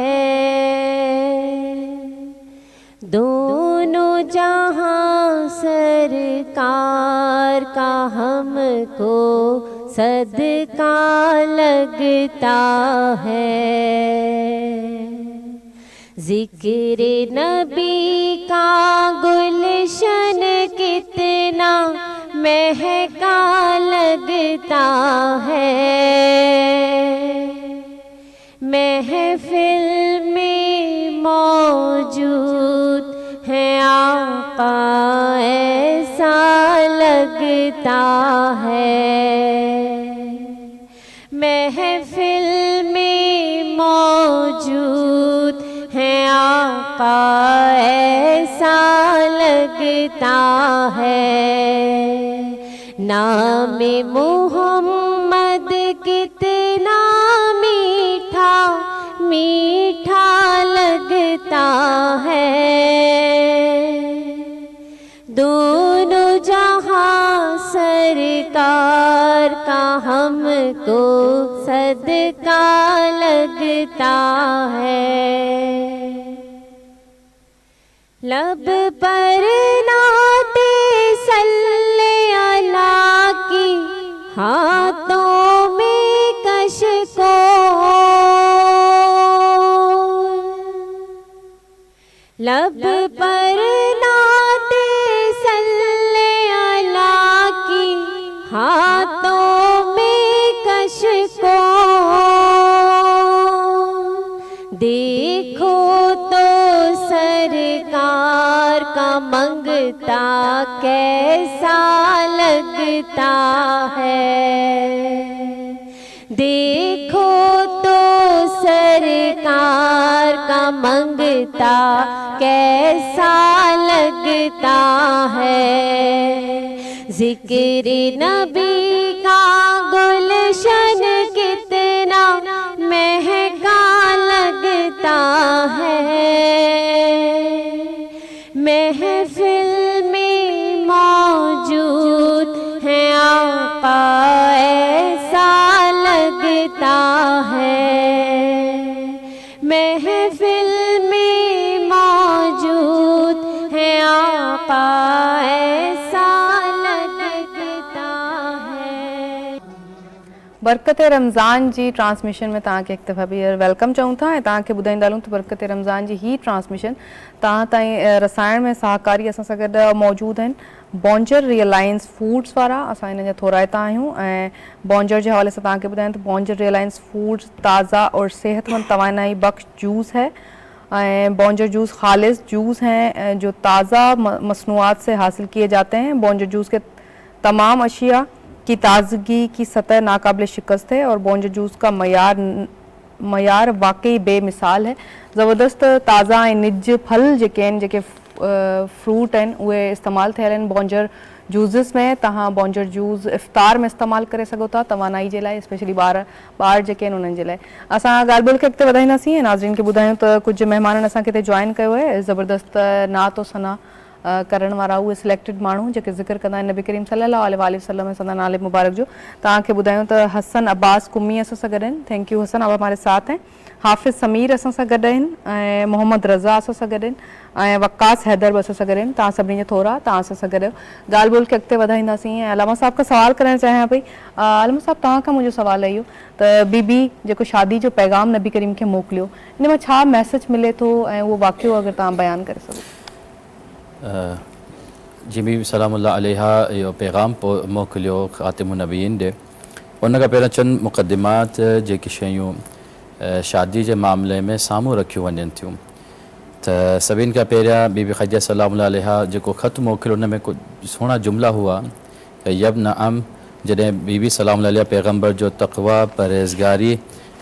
Speaker 5: دونوں جہاں سرکار کا ہم کو صدقہ لگتا ہے، ذکر نبی کا گلشن کتنا مہکا لگتا ہے، محفل میں موجود ہے آقا ایسا لگتا ہے، محفل میں موجود ہے آقا ایسا لگتا ہے، نام محمد کتنا میٹھا میٹھا لگتا ہے، دونوں جہاں سرکار کا ہم کو صدقہ لگتا ہے، لب پر نعت صلی اللہ کی، ہاتھوں میں کشکول، لب پر نعت صلی اللہ کی، ہاتھوں میں کشکول، دیکھو تو سرکار کا منگتا کیسا لگتا ہے، دیکھو تو سرکار کا منگتا کیسا لگتا ہے، ذکر نبی کا گلشن کتنا مہکا لگتا ہے، محفل میں موجود ہے آقا ایسا لگتا ہے، محفل میں موجود ہے آقا ایسا لگتا ہے۔
Speaker 2: برکت رمضان جی ٹرانسمیشن میں تاں کے اکتفا بھی ویلکم چاہوں تھا، تاں کے بدائیں دالوں تو برکت رمضان جی ہی ٹرانسمیشن تاں تائیں رسائن میں سہکاری اساں سگد موجود ہیں بونجر ریلائنس فوڈس وارا، اساں انہاں جا تھورائتا آहियूं، ऐं بونجر जे हवाले सां तव्हांखे ॿुधायां त بونجر ریلائنس فوڈس تازہ اور صحت مند توانائی بخش جوس ہے، بونجر جوس خالص جوس ہیں جو تازہ مصنوعات سے حاصل کیے جاتے ہیں، بونجر جوس کے तमाम अशिया की ताजगी की सतह नाकाबिल शिकस्त है और बॉन्जर जूस का मयार वाकई बेमिसाल है। ज़बरदस्त ताज़ा ऐं निज फल जेके आहिनि, जेके फ्रूट आहिनि, उहे इस्तेमालु थियल आहिनि बॉन्जर जूसिस में। तव्हां बॉन्जर जूस इफ़्तार में इस्तेमालु करे सघो था तवानाई जे लाइ, स्पेशली ॿार जेके आहिनि उन्हनि जे लाइ। असां ॻाल्हि ॿोल खे अॻिते वधाईंदासीं ऐं नाज़रीन खे ॿुधायूं त कुझु महिमाननि असांखे हिते जॉइन कयो आहे। ज़बरदस्त नात और सना करण वारा उहे सिलेक्टेड माण्हू जेके ज़िक्र कंदा आहिनि नबी करीम सल्लल्लाहु अलैहि वसल्लम ऐं संदन नाले मुबारक जो। तव्हांखे ॿुधायूं त हसन अब्बास कुम्मी असां सां गॾु आहिनि। थैंक यू हसन, आप हमारे साथ हैं। हाफ़िज़ समीर असां सां गॾु आहिनि ऐं मोहम्मद रज़ा असां सां गॾु आहिनि ऐं वक्कास हैदर बि असां सां गॾु आहिनि। तव्हां सभिनी जा थोरा, तव्हां असां सां गॾु ॻाल्हि ॿोल खे अॻिते वधाईंदासीं। ऐं अलामा साहब खां सवाल करणु चाहियां पई। अलामा साहब, तव्हां खां मुंहिंजो सवाल इहो त बीबी जेको शादी जो पैगाम नबी करीम खे मोकिलियो, इन मां छा मैसेज मिले थो ऐं उहो वाक़ियो अगरि तव्हां बयानु करे सघो।
Speaker 3: जी बीबी सलामुल्लाह अलैहा इहो पैगाम मोकिलियो ख़ातिमुन नबीन ॾे। उन खां पहिरियों चंद मुक़दमात जेकी शयूं शादी जे मामले में साम्हूं रखियूं वञनि थियूं त सभिनि खां पहिरियां बीबी ख़दीजा सलामुल्लाह अलैहा जेको ख़त मोकिलियो उन में कुझु सुहिणा जुमिला हुआ। यब्न अम, जॾहिं बीबी सलामुल्लाह अलैहा पैगम्बर जो तक़वा, परहेज़गारी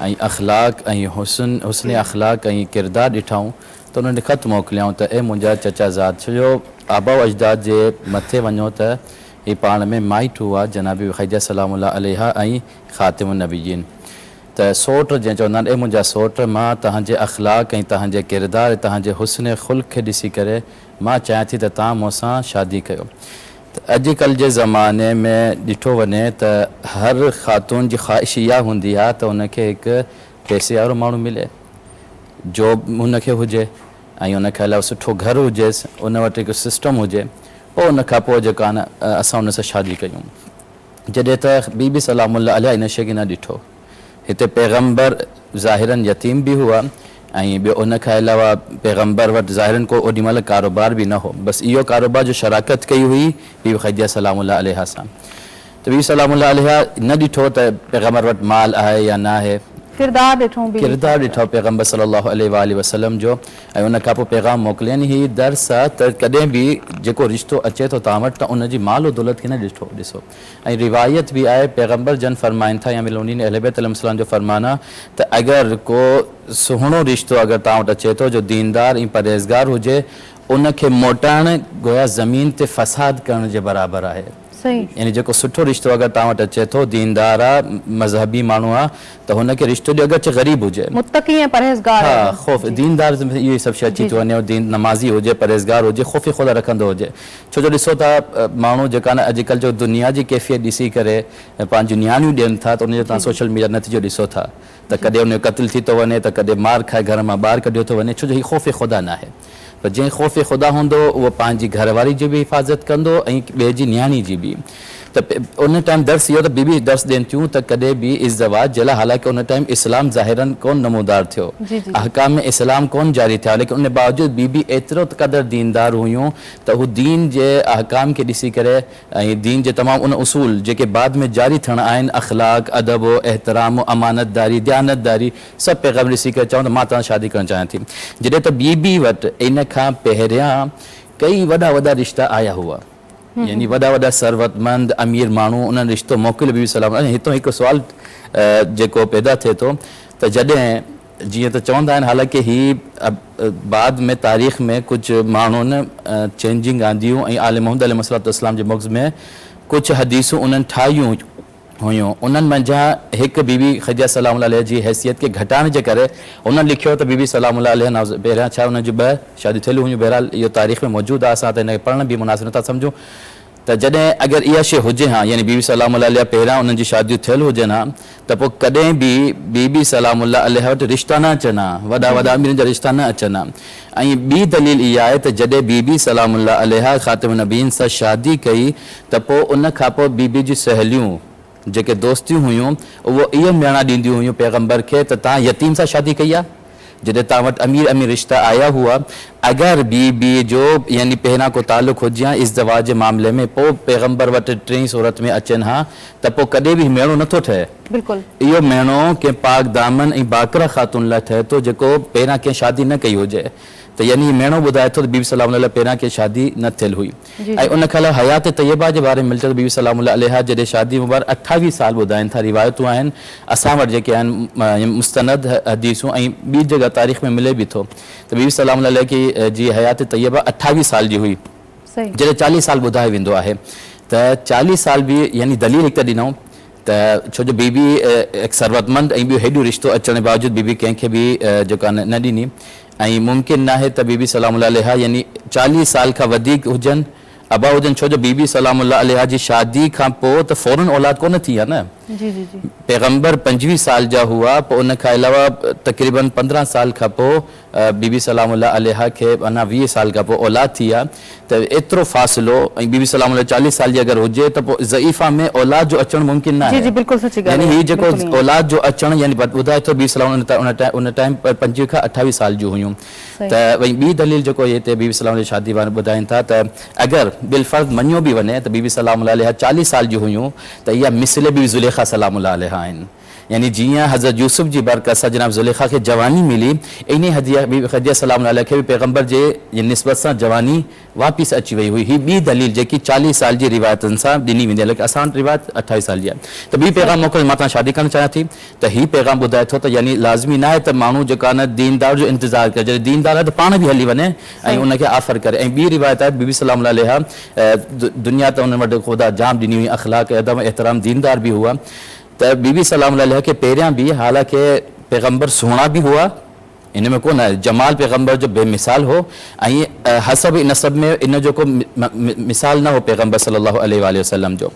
Speaker 3: ऐं अख़लाक़ ऐं हुस्न अख़लाक़ ऐं किरदारु ॾिठऊं त उन्हनि ख़त मोकिलियऊं त ए मुंहिंजा चचा ज़ात, छो आबा अजदाद जे मथे वञो त ही पाण में माइट हुआ जनाबी ख़दीजा सलामुल्लाह अलैहा ऐं ख़ातिमुन नबीयीन। त सोट जंहिं चवंदा आहिनि, ए मुंहिंजा सोट, मां तव्हांजे अख़लाक़ ऐं तव्हांजे किरदारु, तव्हांजे हुस्न ख़ुल्क़ खे ॾिसी करे मां चाहियां थी त तव्हां मूंसां शादी कयो। त अॼुकल्ह जे ज़माने में ॾिठो वञे त हर ख़ातून जी ख़्वाहिश इहा हूंदी आहे त उनखे हिकु पैसे वारो माण्हू मिले, जॉब उनखे हुजे ऐं उनखे अलावा सुठो घरु हुजेसि, उन वटि हिकु सिस्टम हुजे, पोइ उन खां पोइ जेका न असां उन सां शादी कयूं। जॾहिं त बीबी सलामुल्लाह अलैहा इन शइ खे न ॾिठो। हिते पैगम्बर ज़ाहिरन यतीम बि हुआ ऐं ॿियो उन खां अलावा पैगम्बर वटि ज़ाहिरन को ओॾीमहिल कारोबार बि न हो, बसि इहो कारोबार जो शराकत कई हुई बीबी ख़दीजा सलामुल्लाह अलैहा सां। त बीबी सलामुल्लाह अलैहा न ॾिठो त पैगम्बर वटि माल आहे या न आहे, किरदारु ॾिठो पैगम्बर सल्लल्लाहु अलैहि वसल्लम जो। ऐं उन खां पोइ पैगाम मोकिलियनि ही दर्स आहे त कॾहिं बि जेको रिश्तो अचे थो तव्हां वटि त उनजी माल दौलत खे न ॾिसो। ऐं रिवायत बि आहे, पैगम्बर जन फरमाइनि था या मिलूनी अहले बैत अलैहिस्सलाम जो फरमान आहे त अगरि को सुहिणो रिश्तो अगरि तव्हां वटि अचे थो जो दीनदार ऐं परहेज़गार हुजे, उनखे मोटाइणु गोया ज़मीन ते फ़साद करण जे बराबरि आहे। यानी जेको सुठो रिश्तो अगरि तव्हां वटि अचे थो, दीनदार आहे, मज़हबी माण्हू आहे, त हुनखे रिश्तो ॾियो अगरि ग़रीब हुजे, मुत्तक़ी ऐं परहेज़गार, हा ख़ौफ़ दीनदार, इहे सभु शइ अची थी वञे, दीन नमाज़ी हुजे, परहेज़गार हुजे, ख़ौफ़ ख़ुदा रखंदो हुजे। छो जो ॾिसो था माण्हू जेका न अॼुकल्ह जो दुनिया जी कैफ़ियत ॾिसी करे पंहिंजूं नियाणियूं ॾियनि था, त उनजो तव्हां सोशल मीडिया नतीजो ॾिसो था त कॾहिं उनजो क़त्ल थी थो वञे, त कॾहिं मार खाए घर मां ॿाहिरि कढियो थो वञे, छो जो हीउ ख़ौफ़ ख़ुदा न आहे। पर जंहिं ख़ौफ़ ख़ुदा हूंदो उहो पंहिंजी घरवारी जी बि हिफ़ाज़त कंदो ऐं ॿिए जी नियाणी जी बि। त उन टाइम दर्स इहो त बीबी दर्स ॾियनि थियूं त कॾहिं बि इज़्ज़वाज जे लाइ, हालांकि उन टाइम इस्लाम ज़ाहिरन कोन नमूदार थियो, अहकाम में इस्लाम कोन जारी थिया, लेकिन उन बावजूदि बीबी एतिरो क़दुरु दीनदार हुयूं त हू दीन जे अहकाम खे ॾिसी करे ऐं दीन जे तमामु उन उसूल जेके बाद में जारी थियणा आहिनि, अख़लाक़, अदब, एहतराम, अमानतदारी, दयानतदारी, सभु पैगाम ॾिसी करे चवनि त मां तव्हां शादी करणु चाहियां थी। जॾहिं त बीबी वटि इन खां पहिरियां कई वॾा रिश्ता आया हुआ, यानी वॾा सरवतमंद अमीर माण्हू उन्हनि रिश्तो मोकिलियो बीबी सलाम। हितां हिकु सुवाल जेको पैदा थिए थो त जॾहिं जीअं त चवंदा आहिनि, हालांकि ही बाद में तारीख़ में कुझु माण्हुनि चेंजिंग आंदियूं ऐं आले मोहम्मद अलैहिस्सलाम जे मग़ज़ में कुझु हदीसूं उन्हनि ठाहियूं हुयूं। उन्हनि मंझां हिकु बीबी ख़दीजा सलामुल्लाह अलैहा जी हैसियत खे घटाइण जे करे उन्हनि लिखियो त बीबी सलामुल्लाह अलैहा पहिरियां छा उन्हनि जूं 2 शादियूं थियलूं हुयूं। बहरहाल इहो तारीख़ में मौजूदु आहे, असां त हिनखे पढ़ण बि मुनासिब नथा सम्झूं। त जॾहिं अगरि इहा शइ हुजे हा, यानी बीबी सलामुल्लाह अलैहा पहिरियां उन्हनि जी शादियूं थियल हुजनि हा, त पोइ कॾहिं बि बीबी सलामुल्लाह अलैहा वटि रिश्ता न अचनि हा, वॾा अमीरनि जा रिश्ता न अचनि हा। ऐं ॿी दलील इहा आहे त जॾहिं बीबी सलामुल्लाह अलैहा ख़ातिमुन नबीयीन सां शादी कई त पोइ उन खां पोइ बीबी जी सहेलियूं जेके दोस्तियूं हुयूं उहो इहे मेणा ॾींदियूं हुयूं पैगम्बर खे त तव्हां यतीम सां शादी कई आहे, जॾहिं तव्हां वटि अमीर रिश्ता आया हुआ। अगरि बीबी जो यानी पहिरियां को तालुक़ हुजे हा इज़्ज़वाज जे मामले में, पोइ पैगम्बर वटि 3 सूरत में अचनि हा, त पोइ कॾहिं बि मेणो नथो ठहे। बिल्कुलु इहो मेणो कंहिं पाक दामन ऐं बाकरा ख़ातून लाइ ठहे थो जेको पहिरियां कंहिं शादी न कई हुजे। त यानी मेणो ॿुधाए थो त बीबी सलाम पहिरियां के शादी न थियल हुई ऐं उन खां अलावा हयात तैयबा जे बारे में मिलंदो त बीबी सलाम अलैहा जॾहिं शादी मुबारक 28 साल ॿुधाइनि था, रिवायतूं आहिनि असां वटि जेके आहिनि मुस्तनद हदीसूं, ऐं ॿी जॻह तारीख़ में मिले बि थो त बीबी सलाम अलैहा की जी हयात तैयबा 28 साल जी हुई, जॾहिं 40 साल ॿुधायो वेंदो आहे त 40 साल बि यानी दलील हिकु ॾिनऊं त छो जो बीबी हिकु सरवतमंद ऐं ॿियो हेॾो रिश्तो अचण जे बावजूदि बीबी कंहिंखे बि जेका न ॾिनी, ऐं मुमकिन न आहे त बीबी सलाम अलैहा यानी 40 साल खां वधीक हुजनि अबा हुजनि, छो जो बीबी सलाम अलैहा जी शादी खां पोइ त फौरन औलाद कोन थी आहे न। पैगम्बर 25 साल जा हुआ, पोइ उन खां अलावा तक़रीबन 15 साल खां पोइ बीबी सलाम अलैहा खे अञा 20 साल खां पोइ औलाद थी आहे, त एतिरो फ़ासिलो, ऐं बीबी सलाम 40 साल जी अगरि हुजे त पोइ ज़ईफ़ा में औलाद जो अचणु मुमकिन न आहे। यानी हीअ जेको औलाद जो अचणु यानी ॿुधाए थो बीबी सलाम उन टाइम 25 खां 28 साल जूं हुयूं। त वरी ॿी दलील जेको इहे हिते बीबी सलाम शादी वारे ॿुधाइनि था त अगरि बिलफर्ज़ मञियो बि वञे त बीबी सलाम अलैहा 40 साल जी हुयूं त इहा मिसले बि ज़ुलेखा सलाम अलैहा आहिनि, यानी जीअं हज़रत यूसुफ जी बरकत सां जनाब ज़ुलेखा खे जवानी मिली, इन खदीजा सलाम अलैहा खे बि पैगम्बर जे निस्बत सां जवानी वापसि अची वई हुई। हीअ ॿी दलील जेकी 40 साल जी रिवायतुनि सां ॾिनी वेंदी आहे, लेकिन असां वटि रिवायत 28 साल जी आहे। त ॿी पैगाम मोकिलियो, मां तव्हां शादी करणु चाहियां थी, त हीअ पैगाम ॿुधाए थो त यानी लाज़मी न आहे त माण्हू जेका न दीनदार जो इंतज़ारु करे, जॾहिं दीनदार आहे त पाण बि हली वञे ऐं उनखे ऑफर करे। ऐं ॿी रिवायत आहे बीबी सलाम अलैहा दुनिया त उन वटि ख़ुदा जाम ॾिनी हुई, अख़लाक अदब एहतराम दीनदार बि हुआ, त बीबी सलाम अलैहा खे पहिरियां बि हालांकि पैगम्बर सुहिणा बि हुआ, इन में कोन आहे, जमाल पैगम्बर जो बेमिसाल हो, ऐं हसब नसब में इन जो को मिसाल न हो पैगम्बर सल्लल्लाहु अलैहि वसल्लम जो,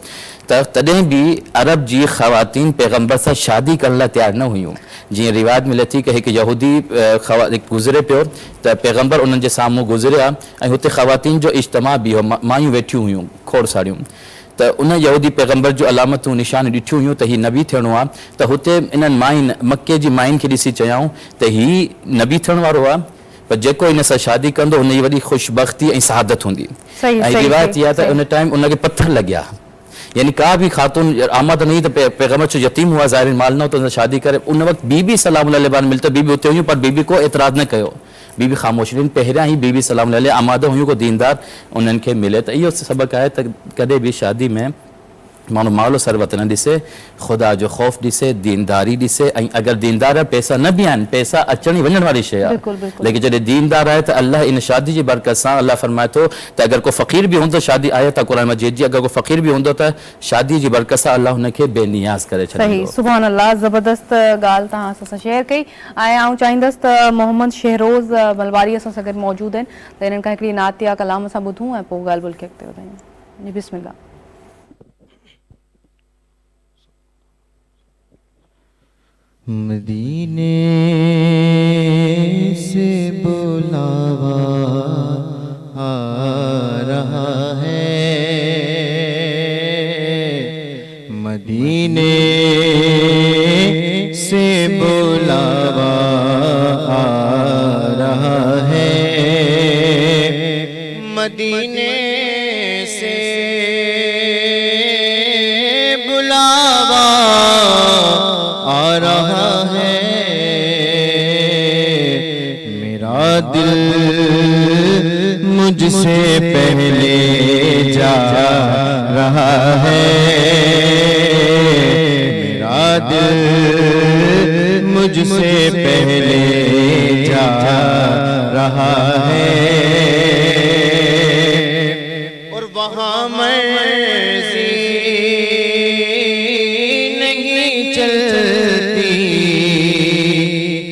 Speaker 3: त तॾहिं बि अरब जी ख़वातीन पैगम्बर सां शादी करण लाइ तयारु न हुयूं। जीअं रिवायत मिले थी कि हिकु यहूदी गुज़रे पियो त पैगम्बर उन्हनि जे साम्हूं गुज़रिया ऐं हुते ख़वातीन जो इज्तिमा बि हो, मायूं वेठियूं हुयूं खोड़ सारियूं, त उन यहूदी पैगम्बर जो अलामतूं निशान ॾिठियूं हुयूं त हीउ नबी थियणो आहे, त हुते इन्हनि माइन मके जी माइन खे ॾिसी चयऊं त हीउ नबी थियण वारो आहे, पर जेको इन सां शादी कंदो हुनजी वॾी ख़ुशबख़्ती ऐं सआदत हूंदी। ऐं रिवायत इहा त उन टाइम उनखे पत्थर लॻिया, यानी का बि ख़ातून आमद नहीं त पैगम्बर जो यतीम हुआ, ज़ाहिर माल न हो, त शादी करे। उन वक़्तु बीबी सलाम अलैहा मिलते बीबी हुते हुयूं, पर बीबी को एतिराज़ न कयो, बीबी ख़ामोश रही। पहिरियां ई बीबी सलाम अलैहा आमादो हुयूं को दीनदार उन्हनि खे मिले। त इहो सबक़ु आहे त कॾहिं बि शादी में माण्हू मालो सरवत न ॾिसे, ख़ुदा जो ख़ौफ़ ॾिसे, दीनदारी ॾिसे, ऐं अगरि दीनदार पैसा न बि आहिनि, पैसा अचण वञण वारी शइ आहे, लेकिन जॾहिं दीनदार आहे त अल्लाह इन शादी जी बरकत सां अल्लाह फरमाए थो त अगरि को फ़क़ीर बि हूंदो, शादी आहे त क़ुरान मजीद जी, अगरि को फ़क़ीर बि हूंदो त शादी जी बरकत सां अल्लाह हुनखे बेनियाज़ करे छॾींदो।
Speaker 2: सुभान अल्लाह, ज़बरदस्त ॻाल्हि तव्हां असां शेयर कई। ऐं आउं चाहींदसि त मोहम्मद शहरोज़ बलवारी असां सां गॾु मौजूदु आहिनि, त इन्हनि खां हिकिड़ी नातिया कलाम सां ॿुधूं ऐं पोइ ॻाल्हि ॿोल्हि खे अॻिते वधायूं। जी बिस्मिल्लाह।
Speaker 1: मदीने से बुलावा आ रहा है, मदीने से बुलावा आ रहा है, मदीने से बुलावा आ रहा है, मेरा दिल मुझसे पहले जा रहा है, मेरा दिल मुझसे पहले जा रहा है, और वहाँ मर्ज़ी नहीं चलती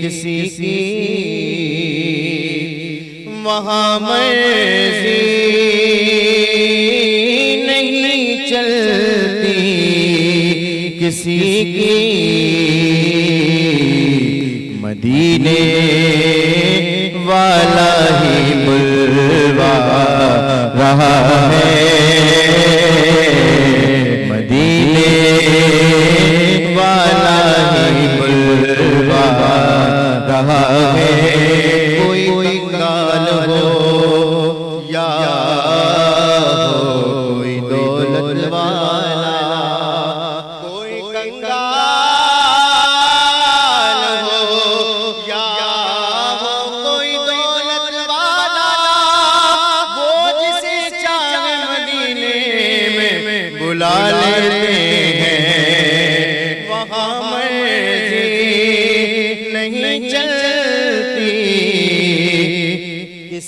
Speaker 1: किसी की, वहाँ मर्ज़ी नहीं चलती किसी की, मदीने वाला ही बुलवा रहा है, मदीने वाला ही बुलवा रहा है, कोई काल हो या हो कोई दौलत वाला, कोई कंगाल हो या हो कोई दौलत वाला,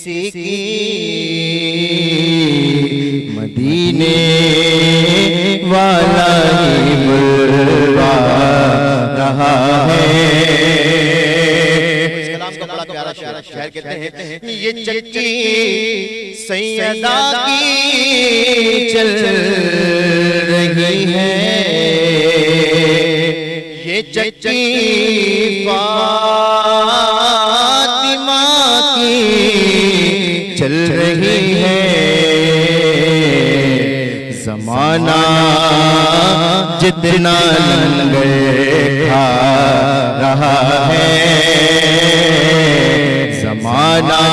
Speaker 1: کسی کی مدینے والا ہی بلوا رہا ہے. اس کلام کا بڑا پیارا شاعر کہتے ہیں یہ چچی سیدہ کی چل رہی ہے, یہ چچی فاطمہ کی چل رہی ہے. زمانہ جتنا لنگر کھا رہا ہے, زمانہ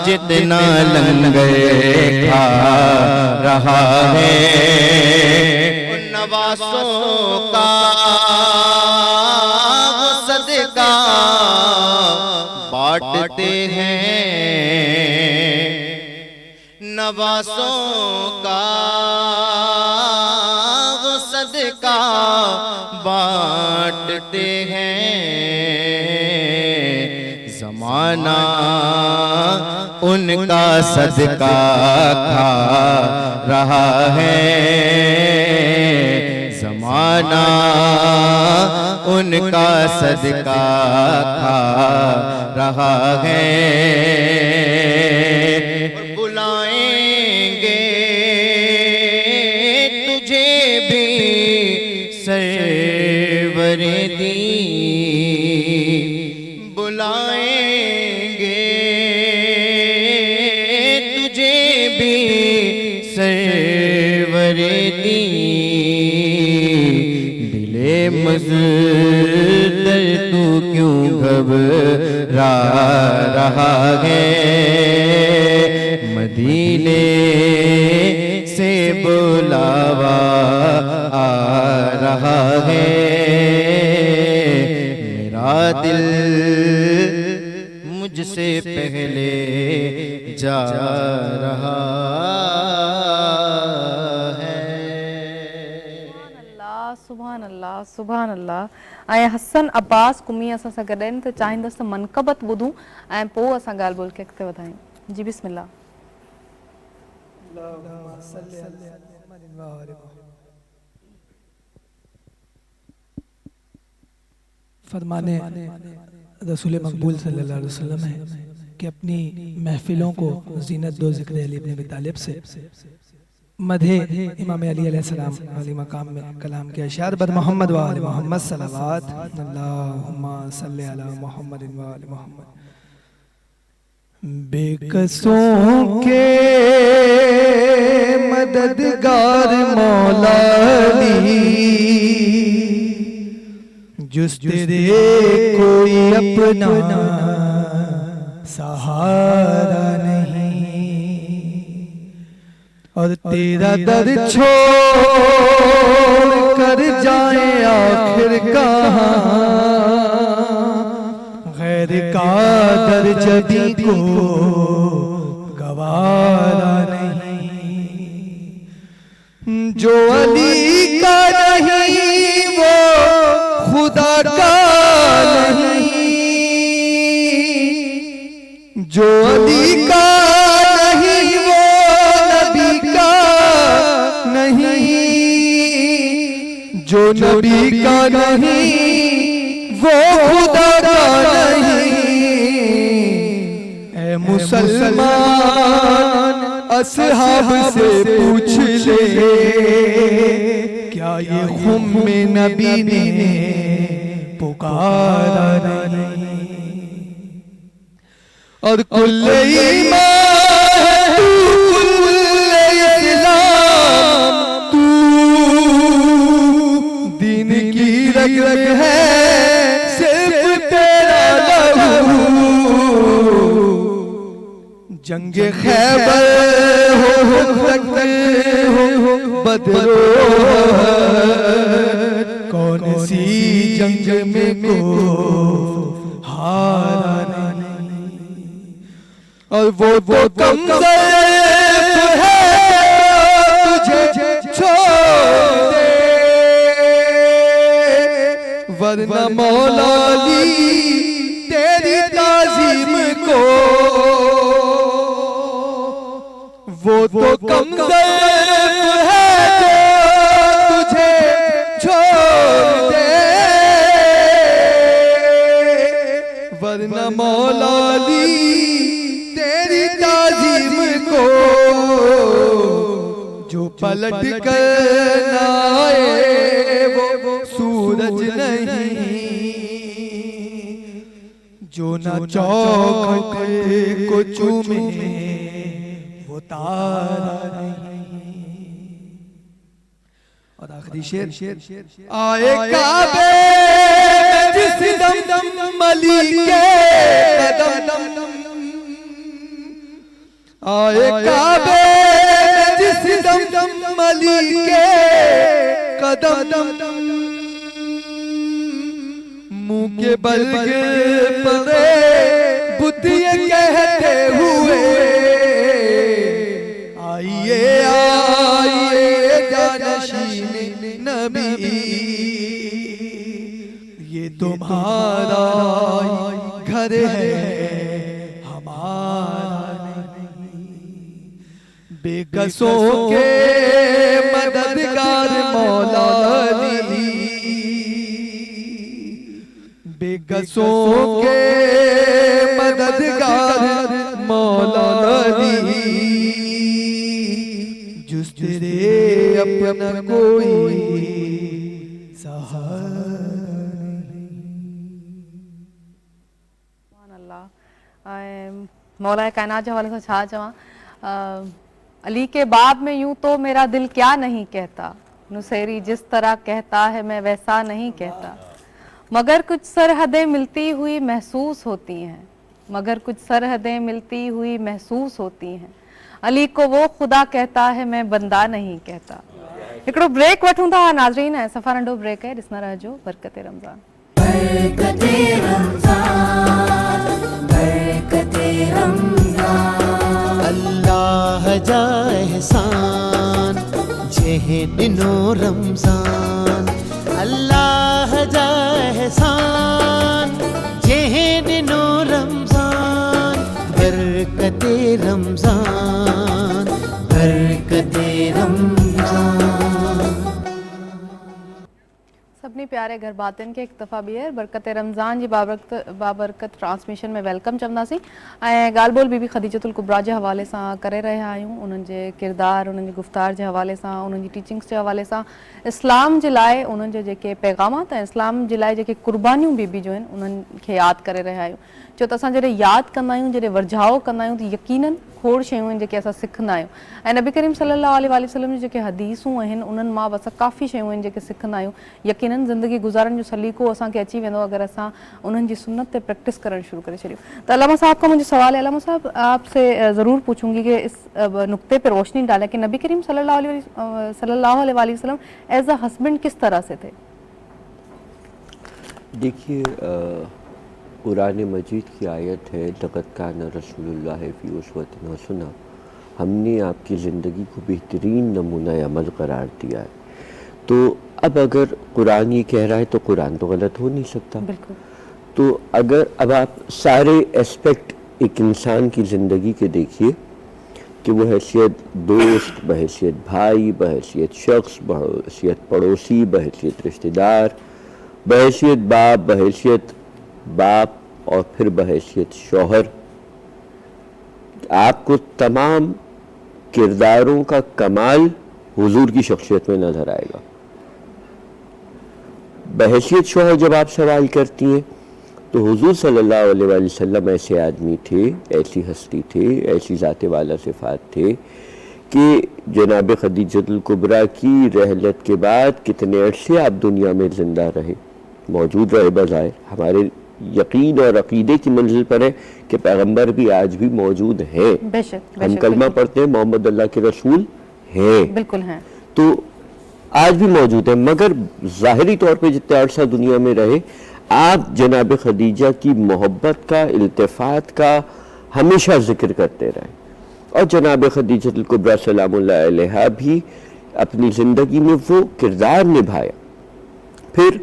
Speaker 1: جتنا لنگر کھا رہا ہے. ان نواسوں کا صدقہ بانٹتے ہیں, نواسوں کا صدقہ بانٹتے ہیں. زمانہ ان کا صدقہ کھا رہا ہے, زمانہ ان کا صدقہ کھا رہا ہے. بلائیں گے تجھے بھی سرور دین, بلائیں گے تجھے بھی سرور دین. دلے مزدر تو کیوں گھبرا رہا ہے, مدینے سے بلاوا آ رہا ہے. میرا دل مجھ سے پہلے جا رہا ہے.
Speaker 2: سبحان اللہ سبحان اللہ. ऐं हसन अब्बास कुमी असां सां गॾु आहिनि त चाहींदसि त मनक़बत ॿुधूं ऐं पोइ असां ॻाल्हि ॿोल खे अॻिते वधायूं. जी बिस्मिल्लाह.
Speaker 9: فرمانے رسول مقبول صلی اللہ علیہ وسلم ہے کہ اپنی محفلوں کو زینت دو ذکر علی ابن ابی طالب سے. مدح امام علی علیہ السلام علی مقام میں کلام کے اشعار بر محمد و آل محمد صلوات اللہم صلی علی محمد و آل محمد. بے کسوں کے مددگار مولا علی, جس تیرے کوئی اپنا سہارا نہیں, اور تیرا در چھوڑ کر جائیں آخر کہاں, غیر کا در جبی کو گوارا نہیں. جو علی کا نہیں وہ خدا کا نہیں, جو علی کا نہیں وہ نبی کا نہیں, جو نبی کا نہیں وہ خدا کا نہیں. اے مسلمان اصحاب سے پوچھ لے کیا یہ خم نبی نے پکارا نہیں, اور کل ایمان کل اسلام تو دین کی رگ رگ ہے صرف تیرا لہو. جنگ خیبر ہو بدر کون سی جنگ میں کو ہارا نہیں, اور وہ کم ضعیف ہے تجھے چھوڑ دے, ورنہ مولا علی تیری تعظیم کو
Speaker 10: وہ تو کم ظرف ہے جو تجھے چھوڑ دے، ورنہ مولا علی تیری تعظیم کو جو پلٹ کر نہ آئے وہ سورج نہیں، جو نہ چوکھٹ کو چومے وہ تارا نہیں۔ اور آخری شعر، آئے کعبے میں جس دم ملی کے قدم، آئے کعبے میں جس دم ملی کے قدم، منہ کے بل پڑے بت یہ کہتے ہوئے، آئیے آئیے جانشین نبی، یہ تمہارا گھر ہے ہمارا نہیں، بے کسوں کے مددگار مولا علی، بے کسوں کے مددگار مولا علی، جس تیرے اپنا کوئی سہارا
Speaker 2: نہیں۔ مولا کائنات کے حوالے سے چھا چواں، علی کے باب میں یوں تو میرا دل کیا نہیں کہتا، نصیری جس طرح کہتا ہے میں ویسا نہیں کہتا، مگر کچھ سرحدیں ملتی ہوئی محسوس ہوتی ہیں، مگر کچھ سرحدیں ملتی ہوئی محسوس ہوتی ہیں، علی کو وہ خدا کہتا ہے میں بندہ نہیں کہتا۔ ایکڑو بریک وٹھوں تھا ناظرین، ہے سفا ننڈو بریک ہے، ڈسنا رہجو برکت رمضان۔
Speaker 11: برکت رمضان، برکت رمضان، اللہ جا احسان جہ دنو رمضان، اللہ جا احسان جہ دنو رمضان، برکت رمضان، برکت رمضان۔
Speaker 2: سبنی پیارے گھر باطن کے ایک دفعہ بھی ہے برکت رمضان جی بابرکت ٹرانسمیشن میں ویلکم چوندا سی، گال بول بی بی خدیجۃ الکبریٰ کے حوالے سے کرے رہا آیوں، انہن کے کردار، انہن کے گفتار کے حوالے سے، انہن کی ٹیچنگس کے حوالے سے، اسلام کے لائے انہن کے پیغامات ہیں، اسلام کے لائے جو قربانیوں بی جو ہیں انہن کے یاد کرے رہا آیوں، جو تو جڑے یاد کندا آیوں، جڑے ورجھاؤ کندا آیوں تو یقیناً کھوڑ شیوں ہیں جو سکھندا آیوں، نبی کریم صلی اللہ علیہ وسلم جو حدیثوں ہیں انہن ماں بس کافی شیوں ہیں جو سکھندا آیوں، یقیناً زندگی گزارن جو سلیقو اساں کے اچی ویندو اگر اساں انہن جی سنت تے پریکٹس کرن شروع کرے چھڑیو۔ تو علامہ صاحب کا مجھے سوال ہے، علامہ صاحب آپ سے ضرور پوچھوں گی کہ اس نقطے پہ روشنی ڈالیں کہ نبی کریم صلی اللہ علیہ وسلم ایز اے ہسبینڈ کس طرح سے تھے؟
Speaker 4: دیکھیے قرآن مجید کی آیت ہے لقد کان رسول اللہ فی اسوۃ حسنہ، ہم نے آپ کی زندگی کو بہترین نمونہ عمل قرار دیا ہے، تو اب اگر قرآن یہ کہہ رہا ہے تو قرآن تو غلط ہو نہیں سکتا۔
Speaker 2: بالکل۔
Speaker 4: تو اگر اب آپ سارے اسپیکٹ ایک انسان کی زندگی کے دیکھیے کہ وہ حیثیت دوست، بحیثیت بھائی، بحیثیت شخص، بحیثیت پڑوسی، بحیثیت رشتہ دار، بحیثیت باپ اور پھر بحیثیت شوہر، آپ کو تمام کرداروں کا کمال حضور کی شخصیت میں نظر آئے گا۔ بحیثیت شوہر جب آپ سوال کرتی ہیں تو حضور صلی اللہ علیہ وآلہ وسلم ایسے آدمی تھے، ایسی ہستی تھے، ایسی ذات والا صفات تھے کہ جناب خدیجۃ الکبریٰ کی رحلت کے بعد کتنے عرصے آپ دنیا میں زندہ رہے، موجود رہے، بظاہر ہمارے یقین اور عقیدے کی منزل پر ہے کہ پیغمبر بھی آج بھی موجود ہیں، ہم کلمہ پڑھتے ہیں محمد اللہ کے رسول ہیں،
Speaker 2: بالکل ہیں،
Speaker 4: تو آج بھی موجود ہیں، مگر ظاہری طور پہ جتنے عرصہ دنیا میں رہے آپ جناب خدیجہ کی محبت کا، التفات کا ہمیشہ ذکر کرتے رہے، اور جناب خدیجۃ الکبریٰ سلام اللہ علیہا بھی اپنی زندگی میں وہ کردار نبھایا۔ پھر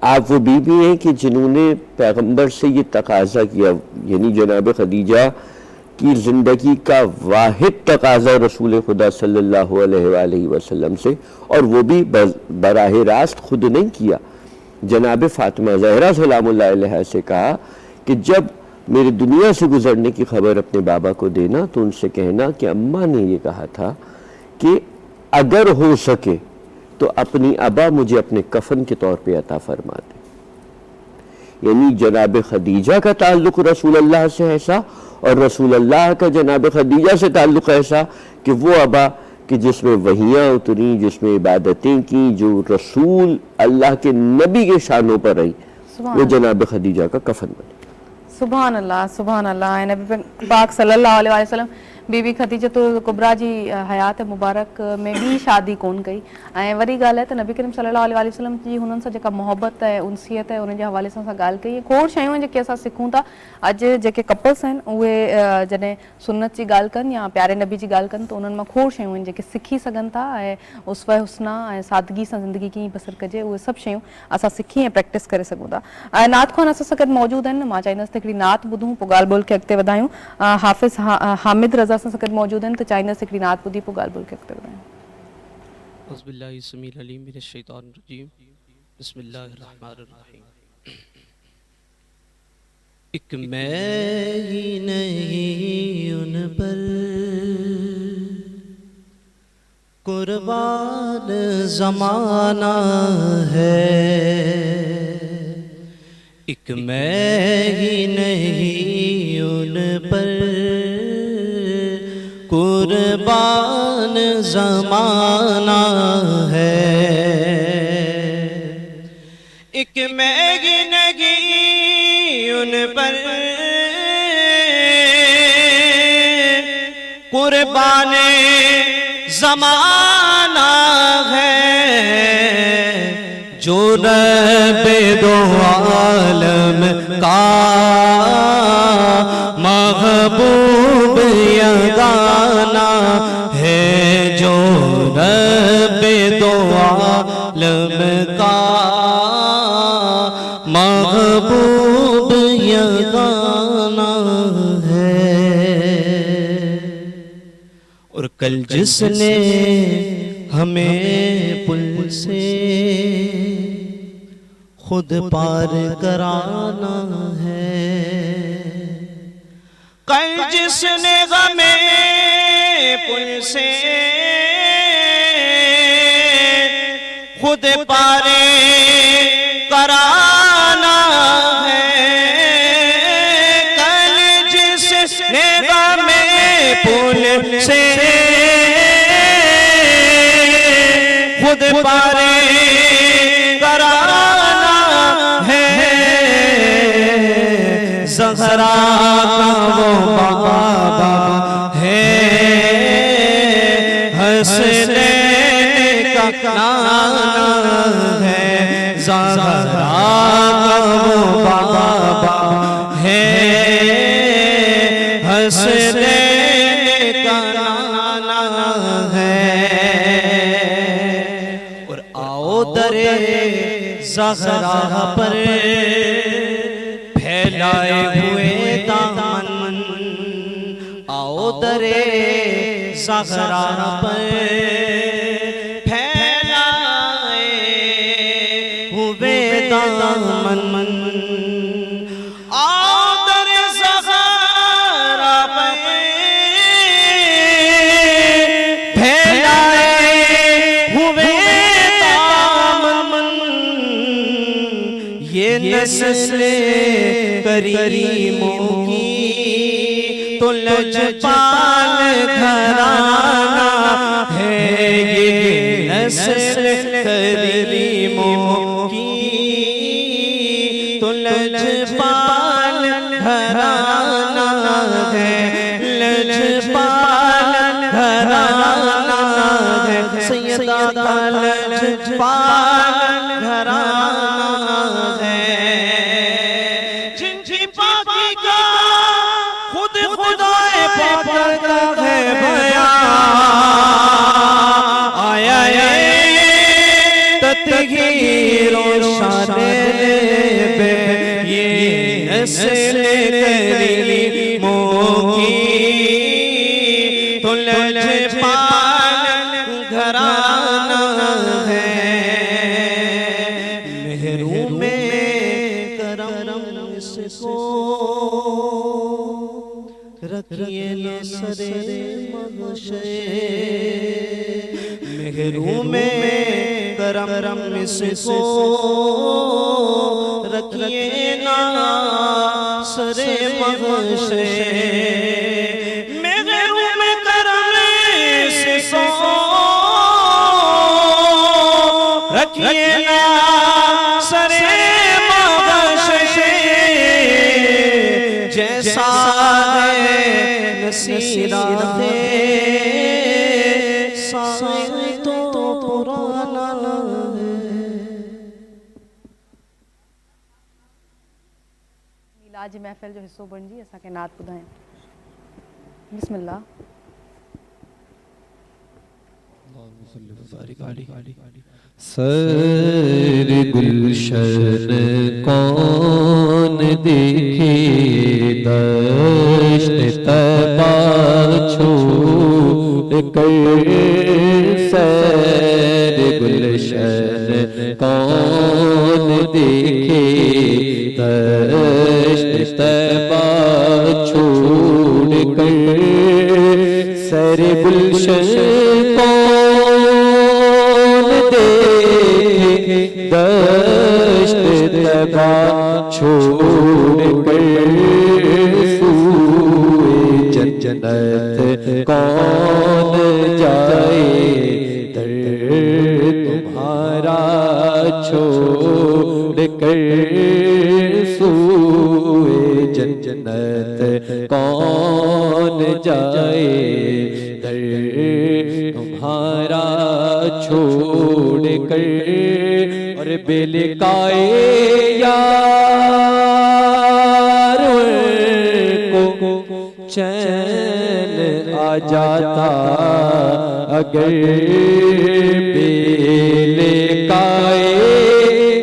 Speaker 4: آپ وہ بیوی ہیں کہ جنہوں نے پیغمبر سے یہ تقاضا کیا، یعنی جناب خدیجہ کی زندگی کا واحد تقاضا رسول خدا صلی اللہ علیہ وآلہ وسلم سے، اور وہ بھی براہ راست خود نہیں کیا. جناب فاطمہ زہرا سلام اللہ علیہ سے کہا کہ جب میرے دنیا سے گزرنے کی خبر اپنے بابا کو دینا تو ان سے کہنا کہ اماں نے یہ کہا تھا کہ اگر ہو سکے تو اپنی ابا مجھے اپنے کفن کے طور پہ عطا فرما دے. یعنی جناب خدیجہ کا تعلق رسول اللہ سے ایسا، اور رسول اللہ کا جناب خدیجہ سے تعلق ایسا کہ وہ ابا کہ جس میں وحیاں اتری، جس میں عبادتیں کی، جو رسول اللہ کے نبی کے شانوں پر رہی، وہ جناب خدیجہ کا کفن بنے.
Speaker 2: سبحان اللہ سبحان اللہ. نبی پاک صلی اللہ علیہ وسلم بی بی خدیجۃ الکبریٰ جی حیات مبارک میں بھی شادی کون कई. ऐं वरी ॻाल्हि आहे त नबी करीम सल्लल्लाहु अलैहि वसल्लम जी हुननि सां जेका मोहबत आहे, उनसियत आहे, उन जे हवाले सां असां ॻाल्हि कई. खोड़ शयूं आहिनि जेके असां सिखूं था. अॼु जेके कपल्स आहिनि उहे जॾहिं सुन्नत जी ॻाल्हि कनि या प्यारे नबी जी ॻाल्हि कनि त उन्हनि मां खोड़ शयूं आहिनि जेके सिखी सघनि था. ऐं उसवा हुस्ना ऐं सादगी सां ज़िंदगी कीअं बसर कजे, उहे सभु शयूं असां सिखी ऐं प्रैक्टिस करे सघूं था. नात ख़्वान असां सां गॾु मौजूदु आहिनि. मां चाहींदसि त हिकिड़ी नात ॿुधूं, पोइ ॻाल्हि ॿोल खे अॻिते वधायूं. हाफ़िज़ हामिद रज़ा सां गॾु मौजूदु आहिनि, त चाहींदसि हिकिड़ी नात ॿुधी पोइ ॻाल्हि ॿोल खे अॻिते वधायूं.
Speaker 12: أعوذ باللہ السمیع العلیم من الشیطان الرجیم. بسم اللہ الرحمن الرحیم. ایک میں ہی نہیں ان پر قربان زمانہ ہے، ایک میں ہی نہیں ان پر قربان زمانہ ہے، ایک میں ہی نہیں ان پر قربان زمانہ ہے، جو رب دو عالم کا محبوب یگانہ ہے، جو رب دو عالم کا محبوب یگانہ ہے. اور کل جس نے ہمیں پل سے خود پار کرانا ہے، کل جس نے ہمیں پل سے خود پار کرانا ہے، کل جس نے ہمیں پل سے خود پار کرانا ہے، زہرا کا وہ بابا ہے، حسنین کا نانا ہے، زہرا کا وہ بابا ہے، حسنین کا نانا ہے. اور آؤ در زہرا پر پھیلائے ہوئے دامن، آؤ در زہرا پر پھیلائے ہوئے دامن، آؤ در زہرا پر پھیلائے ہوئے دامن، یہ نسل کریموں کی تو لجپال گھرانہ ہے، یہ نسل کریموں کی تو لجپال گھرانہ ہے، لجپال گھرانہ ہے، سیدہ کا لجپال گھرانہ ہے، جن کی پاکی کا خود خدائے پاک کا ہے بیان، آیا تطہیر و شان بے، یہ نسل کریموں کی
Speaker 1: तुलज पालन घराना है, महरूम करम इसको रखिए न सरे मगशे, महरूम करम इसको रखिए न सरे मगशे, महरूम करम इसको रखिए न सरे मगशे, जैसा नसीरा है साए तो पुराना है।
Speaker 2: मिलाद महफ़िल जो हिस्सो बणिजी असांखे नात ॿुधायूं। बिस्मिल्लाह।
Speaker 10: सर गुलशन कौन देखे, दश्त तबा छोड़ कर, सर गुलशन कौन देखे, दश्त तबा छोड़ कर, सर गुलशन दश्त तबा छोड़ कर, सूए जन्नत कौन जाए, दर तुम्हारा छोड़ कर, सूए जन्नत कौन जाए, दर तुम्हारा छोड़ कर, और बेलिकाए यार को चैन आ जाता, अगर बेलिकाए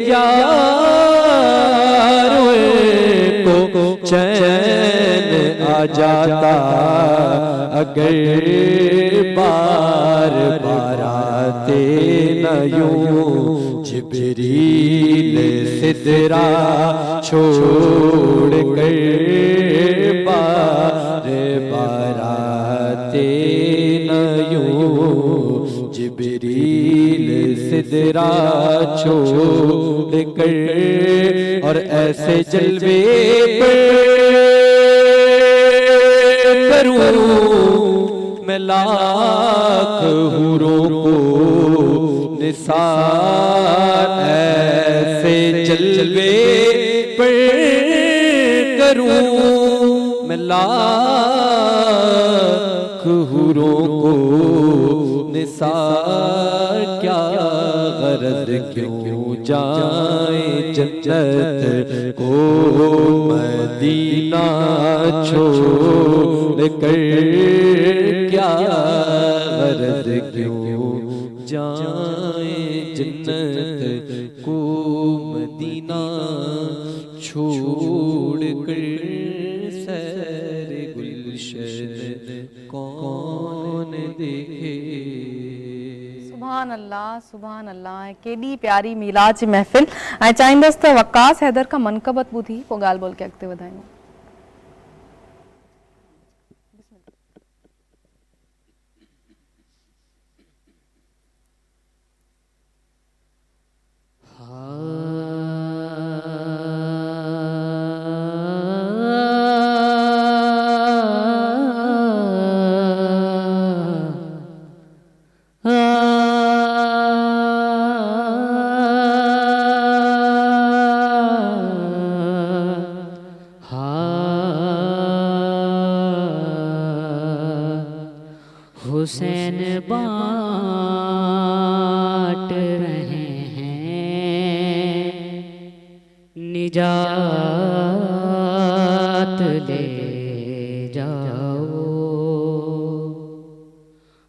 Speaker 10: यार को चैन आ जाता, अगर बार बार आते न यूं जिब्रील सिदरा छोड़ कर, बार बार आते न यूं जिब्रील सिदरा छोड़ कर, और ऐसे जलवे करूं मैं लाख हूरों को निसार, ऐसे जलवे पर करूं मैं लाख हूरों को निसार, क्या गरज क्यों जाए जन्नत को मदीना छोड़ कर, क्या गरज क्यों जाए जन्नत को मदीना छोड़ कर, सैर गुलशन कौन देखे।
Speaker 2: सुभान अल्लाह, सुभान अल्लाह। केॾी प्यारी मीलाद जी महफ़िल। ऐं चाहींदसि त वकास हैदर खां मनक़बत ॿुधी पोइ ॻाल्हि ॿोल खे अॻिते वधायूं।
Speaker 6: हुसैन बाँट रहे हैं निजात ले जाओ,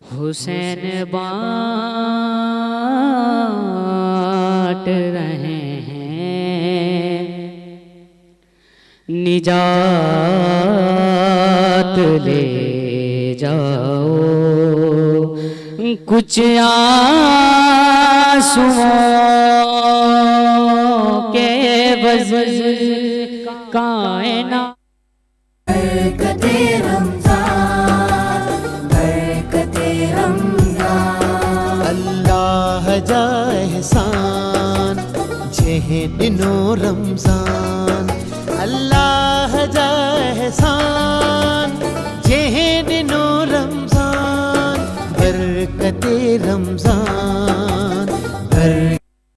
Speaker 6: हुसैन बाँट रहे हैं निजात ले
Speaker 8: جاؤ کچھ آنسوؤں کے وزن کائنات
Speaker 11: برکت رمضان برکت رمضان اللہ جا احسان جہ دنو رمضان اللہ